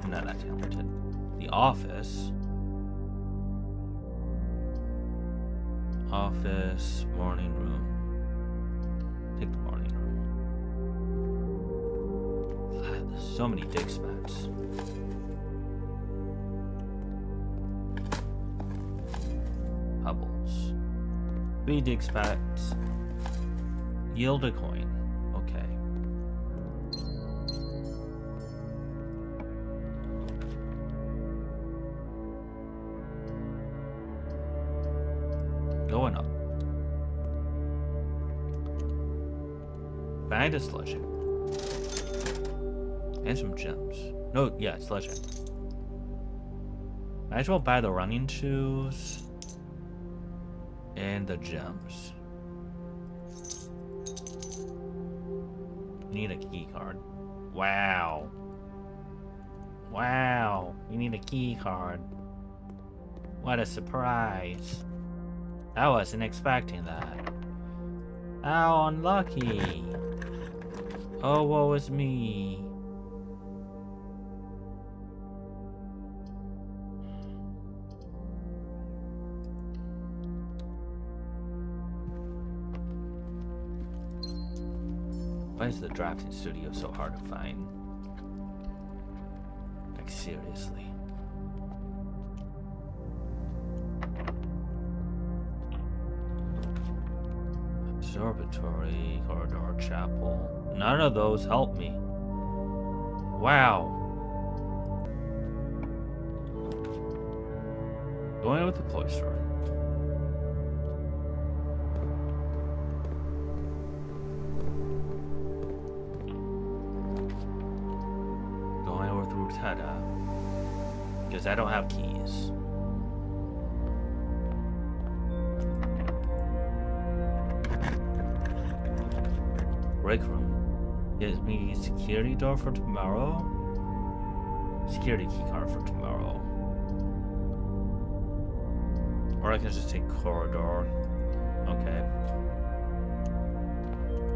S1: I'm not that talented. The office. Office, morning room. Take the morning room. God, there's so many dig spots. Pebbles. 3 dig spots. Yield a coin. Okay. Going up. Find a sledgehammer. And some gems. No, yeah, sledgehammer. Might as well buy the running shoes. And the gems. Need a key card. Wow. Wow. We need a key card. What a surprise. I wasn't expecting that. How unlucky. Oh, woe is me. Why is the drafting studio so hard to find? Like, seriously. Observatory, corridor, chapel. None of those help me. Wow. Going with the cloister. Because I don't have keys. Break room. Gives me security door for tomorrow. Security key card for tomorrow. Or I can just take corridor. Okay.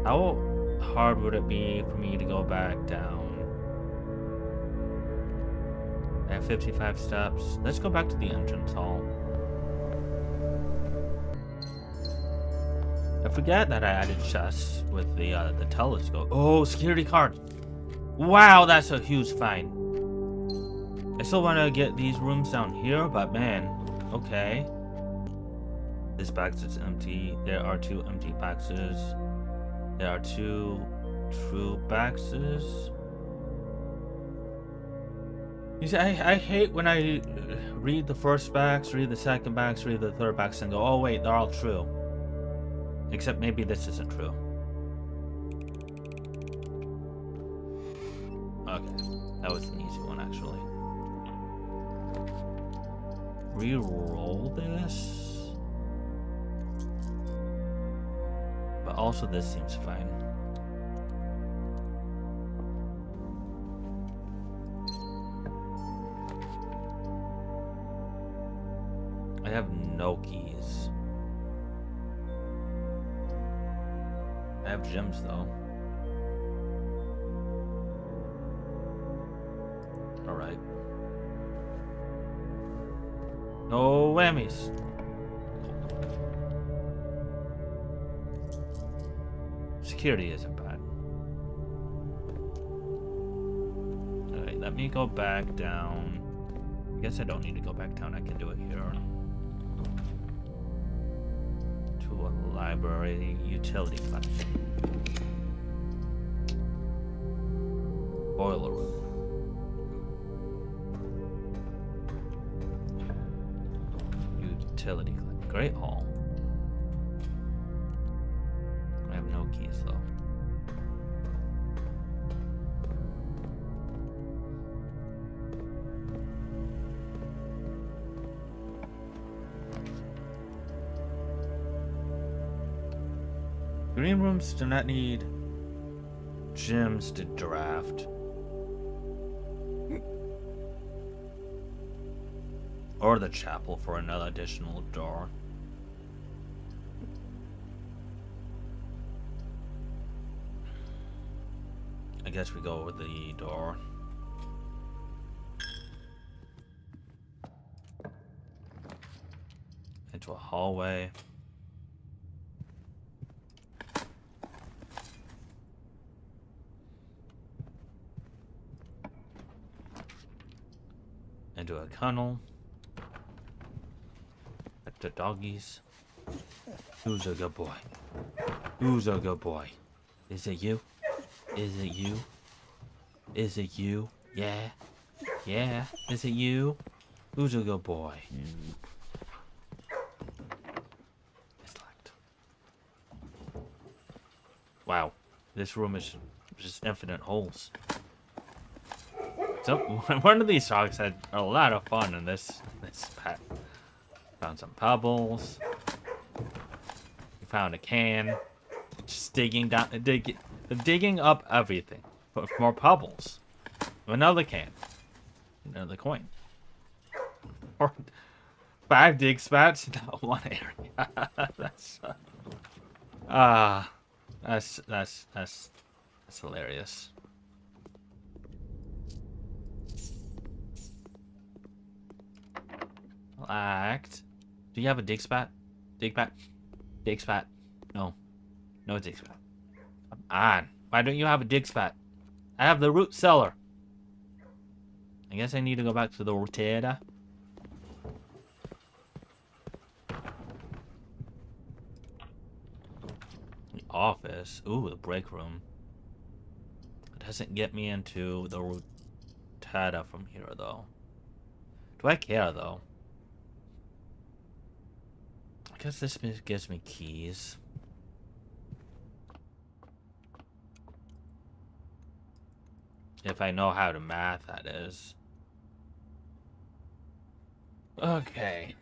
S1: How hard would it be for me to go back down? I have 55 steps. Let's go back to the entrance hall. I forget that I added chests with the telescope. Oh, security card. Wow, that's a huge find. I still want to get these rooms down here, but man, okay. This box is empty. There are 2 empty boxes. There are 2 true boxes. You see, I hate when I read the first box, read the second box, read the third box, and go, oh wait, they're all true. Except maybe this isn't true. Okay, that was an easy one actually. Re-roll this. But also this seems fine. I have no keys. I have gems though. Alright. No whammies. Security isn't bad. Alright, let me go back down. I guess I don't need to go back down, I can do it here. To a library utility class. Boiler room. Utility clinic. Great hall. I have no keys though. Green rooms do not need gyms to draft. Or the chapel for another additional door. I guess we go with the door. Into a hallway. Into a tunnel. At the doggies. Who's a good boy? Who's a good boy? Is it you? Is it you? Is it you? Yeah. Yeah. Is it you? Who's a good boy? It's locked. Wow. This room is just infinite holes. So one of these dogs had a lot of fun in this pet. Found some pebbles. We found a can. Just digging up everything. For more pebbles. Another can. Another coin. Or 5 dig spots, not 1 area. That's hilarious. Act. Do you have a dig spot? Dig spot? Dig spot? No. No dig spot. Come on. Why don't you have a dig spot? I have the root cellar. I guess I need to go back to the Rotera. The office. Ooh, the break room. It doesn't get me into the Rotera from here, though. Do I care, though? I guess this gives me keys. If I know how to math, that is. Okay.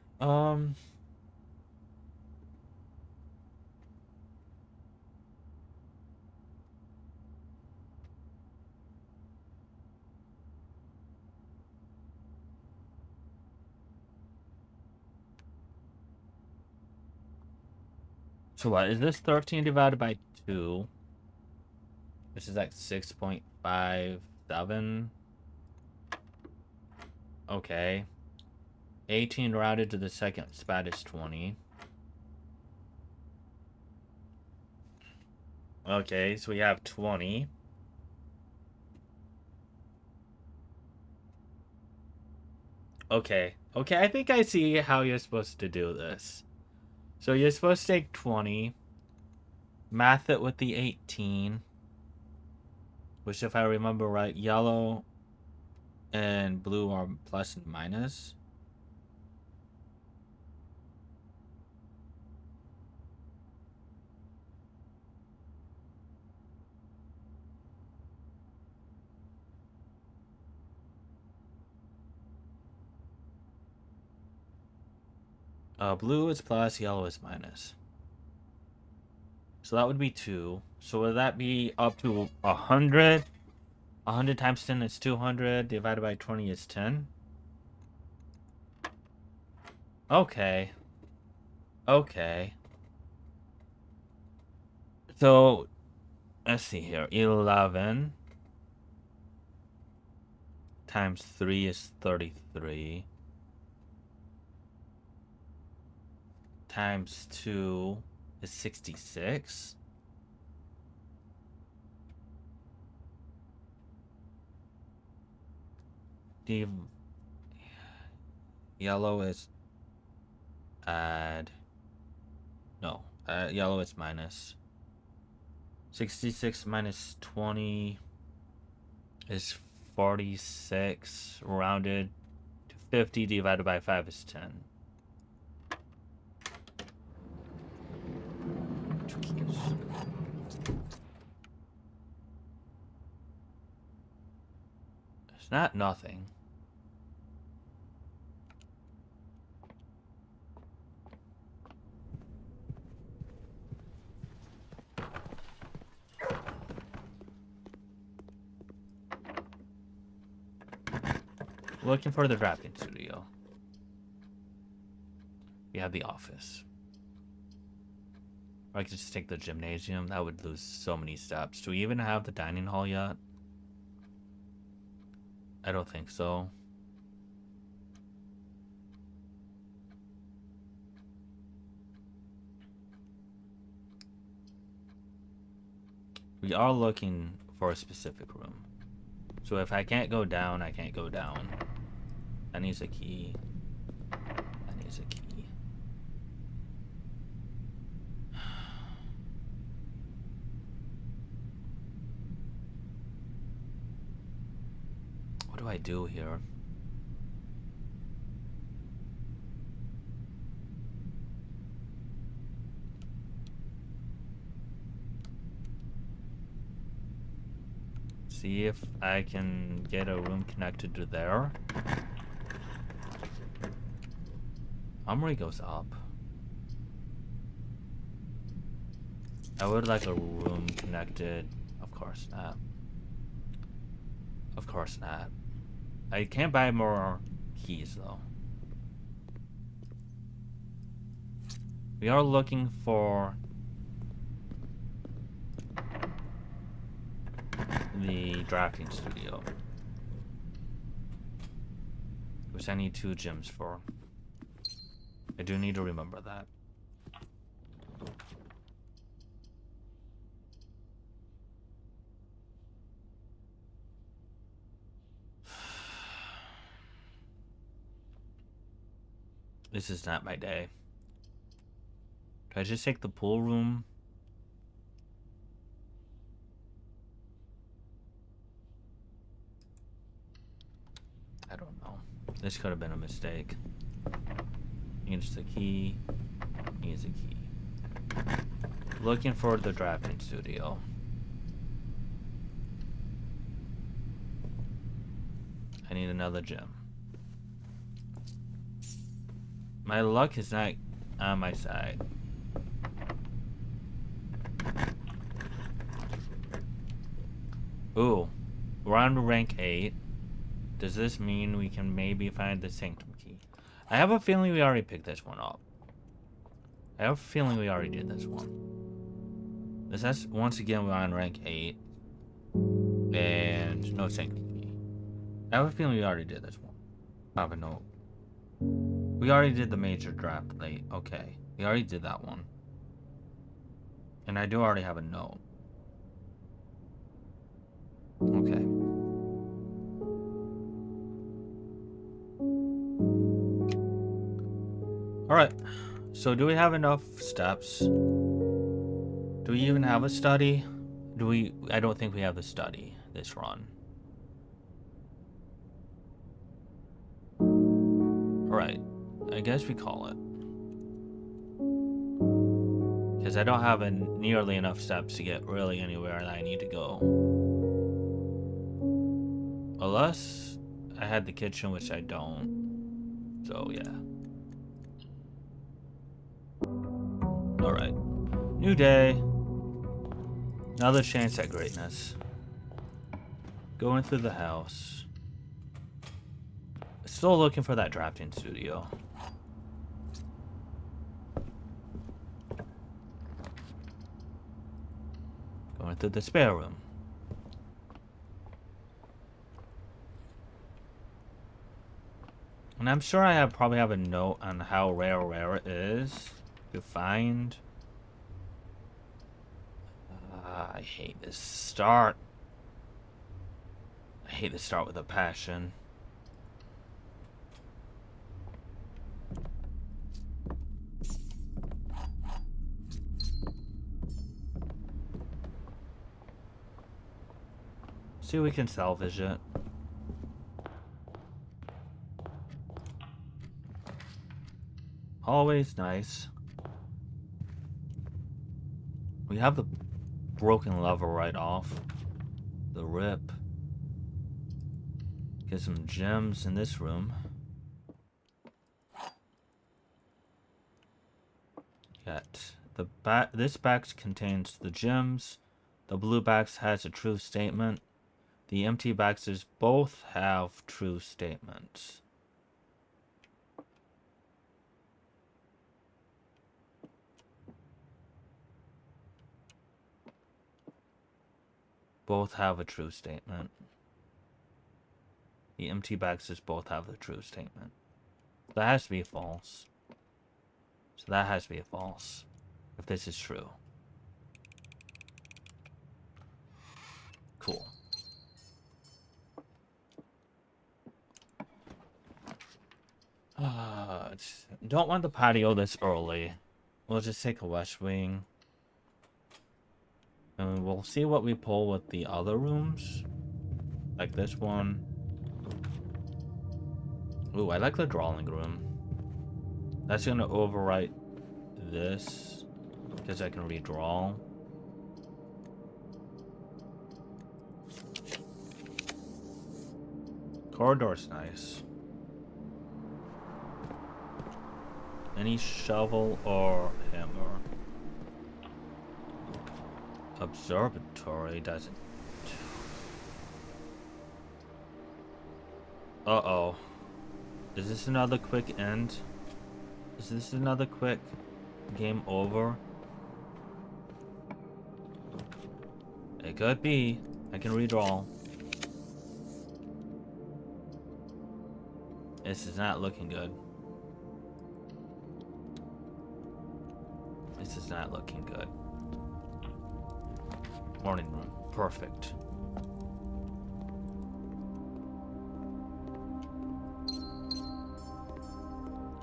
S1: So what is this? 13 divided by 2, which is like 6.57. Okay. 18 routed to the second spot is 20. Okay, so we have 20. Okay. Okay, I think I see how you're supposed to do this. So you're supposed to take 20, math it with the 18, which if I remember right, yellow and blue are plus and minus. Blue is plus, yellow is minus. So that would be 2. So would that be up to 100? 100 times 10 is 200. Divided by 20 is 10. Okay. Okay. So, let's see here. 11 times 3 is 33. Times 2 is 66. The yellow is add. No, yellow is minus. 66 minus 20 is 46. Rounded to 50 divided by 5 is 10. 2 keys. It's not nothing. Looking for the drafting studio. We have the office. Or I could just take the gymnasium. That would lose so many steps. Do we even have the dining hall yet? I don't think so. We are looking for a specific room. So if I can't go down, I can't go down. That needs a key. That needs a key. What do I do here? See if I can get a room connected to there. Armory goes up. I would like a room connected. Of course not. Of course not. I can't buy more keys though. We are looking for the drafting studio, which I need 2 gems for. I do need to remember that. This is not my day. Do I just take the pool room? I don't know. This could have been a mistake. Needs the key. Needs a key. Looking for the drafting studio. I need another gem. My luck is not on my side. Ooh, we're on rank 8. Does this mean we can maybe find the sanctum key? I have a feeling we already picked this one up. I have a feeling we already did this one. This has, once again, we're on rank 8. And no sanctum key. I have a feeling we already did this one. I have a note. We already did the major draft late. Okay, we already did that one. And I do already have a note. Okay. Alright, so do we have enough steps? Do we even have a study? I don't think we have a study this run. Alright, I guess we call it. Because I don't have nearly enough steps to get really anywhere that I need to go. Unless I had the kitchen, which I don't. So, yeah. Alright. New day. Another chance at greatness. Going through the house. Still looking for that drafting studio. Going through the spare room. And I'm sure I probably have a note on how rare it is to find. I hate this start. I hate this start with a passion. See if we can salvage it. Always nice. We have the broken lever right off. The rip. Get some gems in this room. Yet this box contains the gems. The blue box has a true statement. The empty boxes both have true statements. Both have a true statement. The empty boxes both have the true statement. That has to be false. So that has to be a false. If this is true. Cool. Don't want the patio this early. We'll just take a west wing. And we'll see what we pull with the other rooms. Like this one. Ooh, I like the drawing room. That's gonna overwrite this. Because I can redraw. Corridor's nice. Any shovel or hammer? Observatory doesn't. Uh-oh. Is this another quick end? Is this another quick game over? It could be. I can redraw. This is not looking good. This is not looking good. Morning room. Perfect.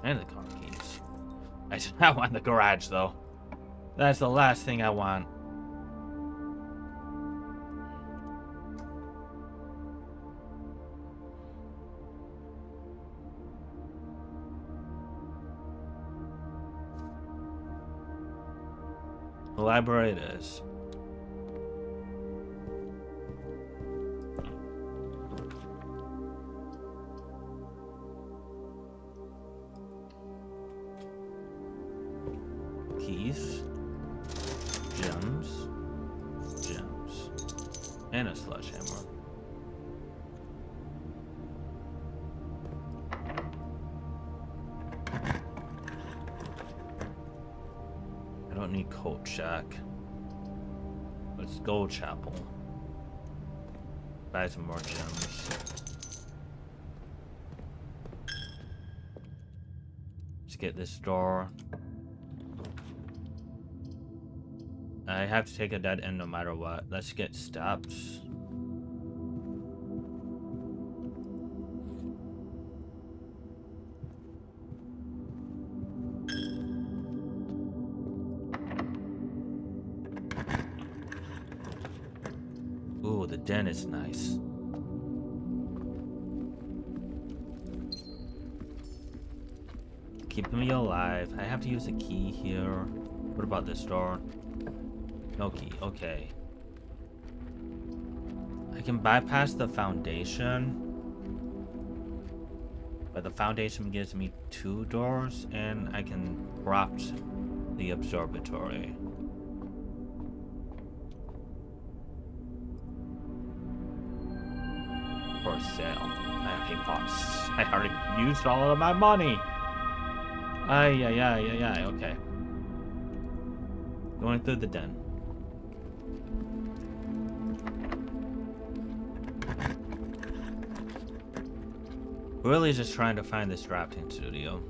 S1: And the car keys. I do not want the garage, though. That's the last thing I want. The library it is. Keys. Gems. Gems. And a sledgehammer. I don't need Coat Shack. Let's go Chapel. Buy some more gems. Let's get this door. I have to take a dead end no matter what. Let's get steps. Ooh, the den is nice. Keeping me alive. I have to use a key here. What about this door? No key, okay. I can bypass the foundation. But the foundation gives me 2 doors, and I can corrupt the observatory. For sale. I already used all of my money. Ay, okay. Going through the den. Really just trying to find this drafting studio.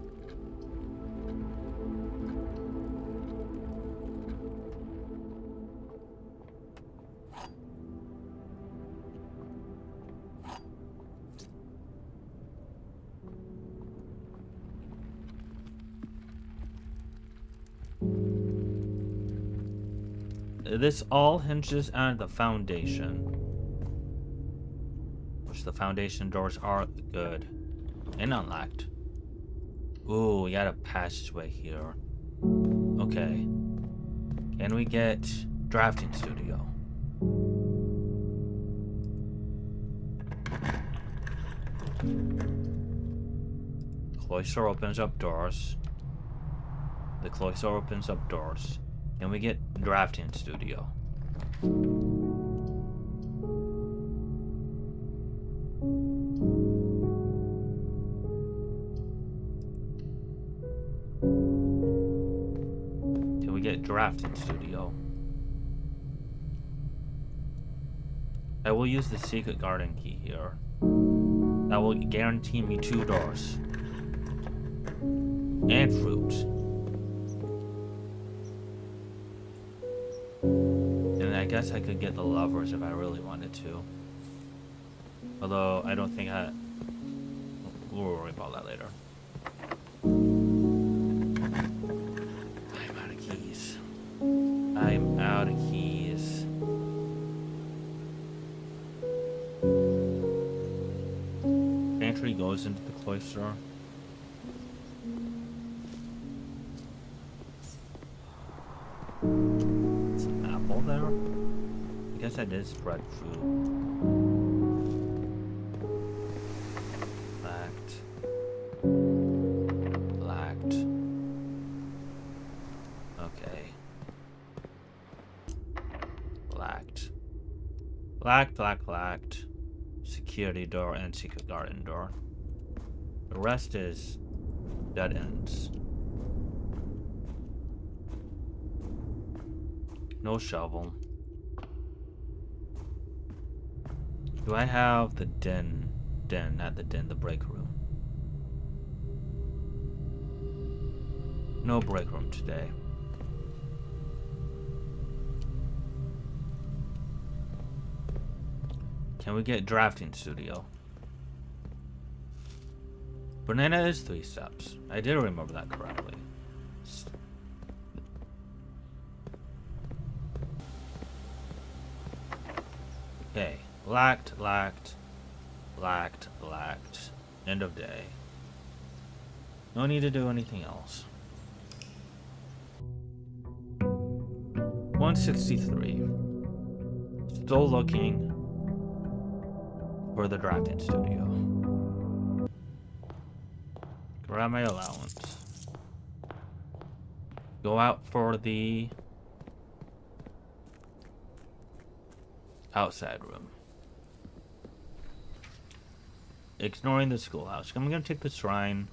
S1: This all hinges on the foundation. The foundation doors are good. And unlocked. Ooh, we got a passageway here. Okay. Can we get drafting studio? Cloister opens up doors. The cloister opens up doors. Can we get drafting studio? Can we get drafting studio? I will use the secret garden key here. That will guarantee me 2 doors. And fruit. And I guess I could get the lovers if I really wanted to. Although, I don't think we'll worry about that later. I'm out of keys. I'm out of keys. Pantry goes into the cloister. Some apple there? I guess I did spread fruit. Lacked. Okay. Lacked. Security door and secret garden door. The rest is dead ends. No shovel. Do I have the not the den, the break room? No break room today. Can we get drafting studio? Banana is 3 steps. I did remember that correctly. Okay. Lacked. End of day. No need to do anything else. 163. Still looking for the drafting studio. Grab my allowance. Go out for the outside room. Ignoring the schoolhouse. I'm gonna take the shrine.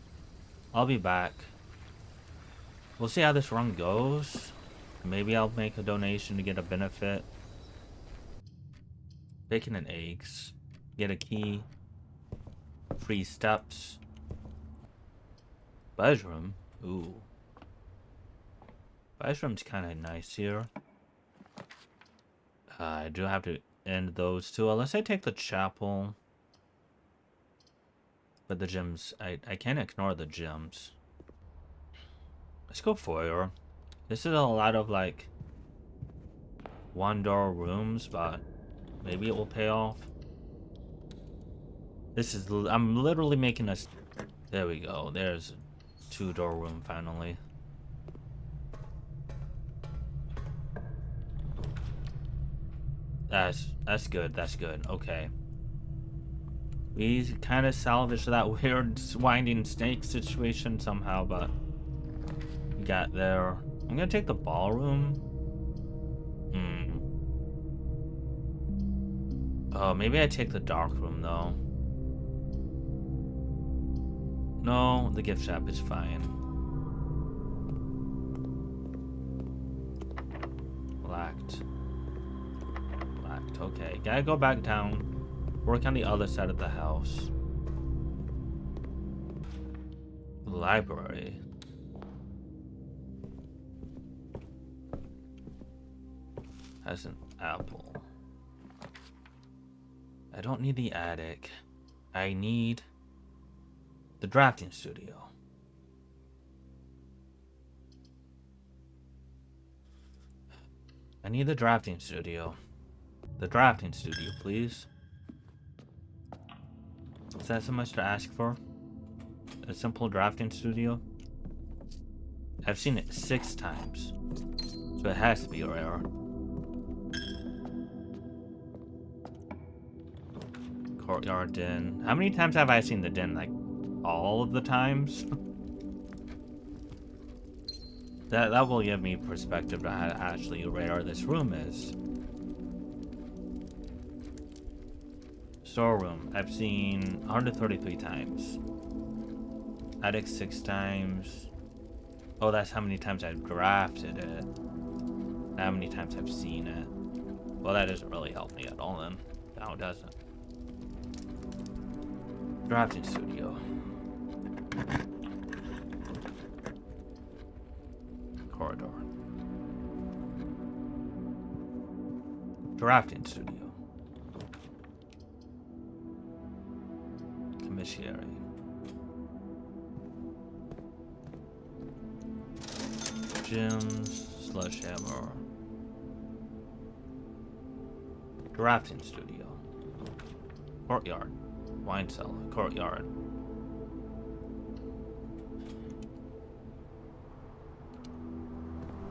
S1: I'll be back. We'll see how this run goes. Maybe I'll make a donation to get a benefit. Bacon and eggs. Get a key. Free steps. Bedroom. Ooh. Bedroom's kind of nice here. I do have to end those two, unless I take the chapel. But the gyms, I can't ignore the gyms. Let's go foyer. This is a lot of like 1-door rooms, but maybe it will pay off. This is, I'm literally making us, there we go. There's a 2-door room finally. That's good. Okay. We kind of salvaged that weird winding snake situation somehow, but we got there. I'm gonna take the ballroom. Oh, maybe I take the dark room though. No, the gift shop is fine. Lacked. Okay, gotta go back down. Work on the other side of the house. Library. Has an apple. I don't need the attic. I need the drafting studio. I need the drafting studio. The drafting studio, please. Is that so much to ask for? A simple drafting studio? I've seen it 6 times, so it has to be rare. Courtyard den. How many times have I seen the den? Like, all of the times? That will give me perspective to how actually rare this room is. Storeroom. I've seen 133 times. Attic 6 times. Oh, that's how many times I've drafted it. Not how many times I've seen it. Well, that doesn't really help me at all then. No, it doesn't. Drafting studio. Corridor. Drafting studio. Commissary. Gyms. Sledgehammer. Drafting studio. Courtyard. Wine cellar. Courtyard.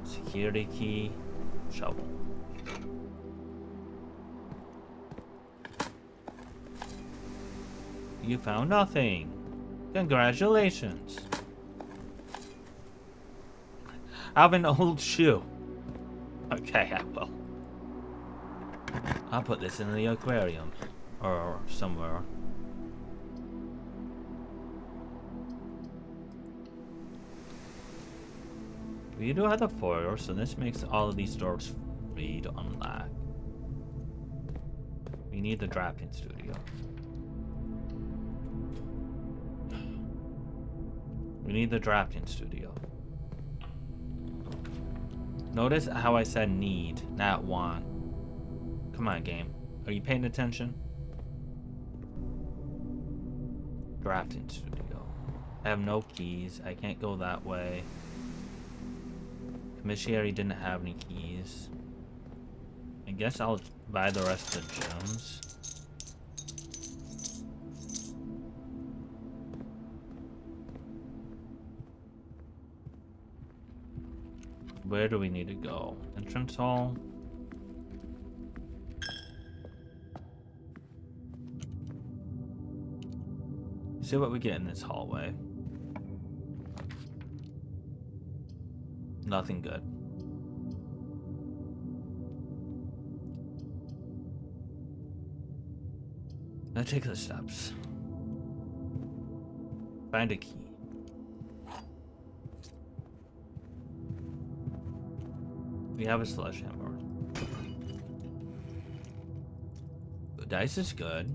S1: Security key. Shovel. You found nothing. Congratulations. I have an old shoe. Okay, I will. I'll put this in the aquarium. Or somewhere. We do have the foyer, so this makes all of these doors free to unlock. We need the drafting studio. We need the drafting studio. Notice how I said need, not want. Come on, game. Are you paying attention? Drafting studio. I have no keys. I can't go that way. Commissary didn't have any keys. I guess I'll buy the rest of the gems. Where do we need to go? Entrance hall? See what we get in this hallway. Nothing good. Let's take the steps. Find a key. We have a sledgehammer. The dice is good.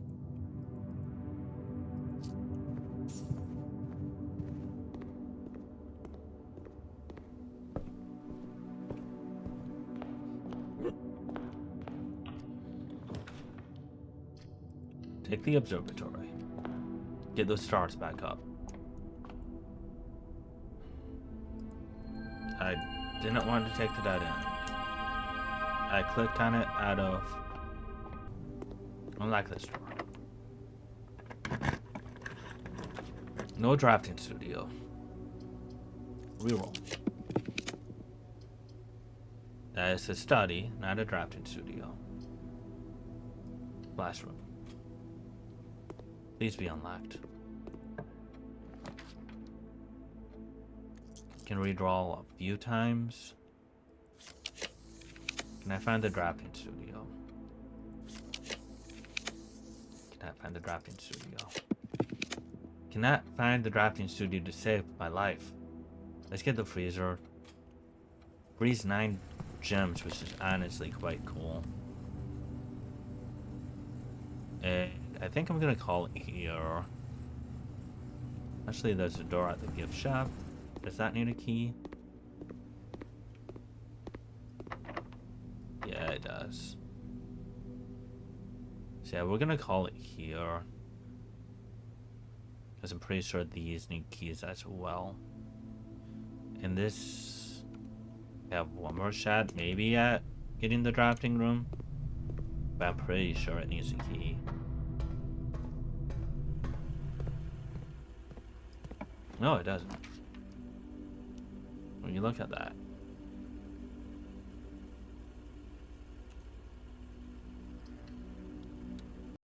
S1: Take the observatory. Get those stars back up. I didn't want to take the dead end. I clicked on it out of... Unlock this door. No drafting studio. Reroll. That is a study, not a drafting studio. Classroom. Please be unlocked. Can redraw a few times. Can I find the drafting studio? Can I find the drafting studio? Cannot find the drafting studio to save my life. Let's get the freezer. Freeze 9 gems, which is honestly quite cool. And I think I'm gonna call it here. Actually, there's a door at the gift shop. Does that need a key? Yeah, it does. So yeah, we're gonna call it here. Because I'm pretty sure these need keys as well. And this... I have one more shot, maybe at getting the drafting room. But I'm pretty sure it needs a key. No, it doesn't. When you look at that.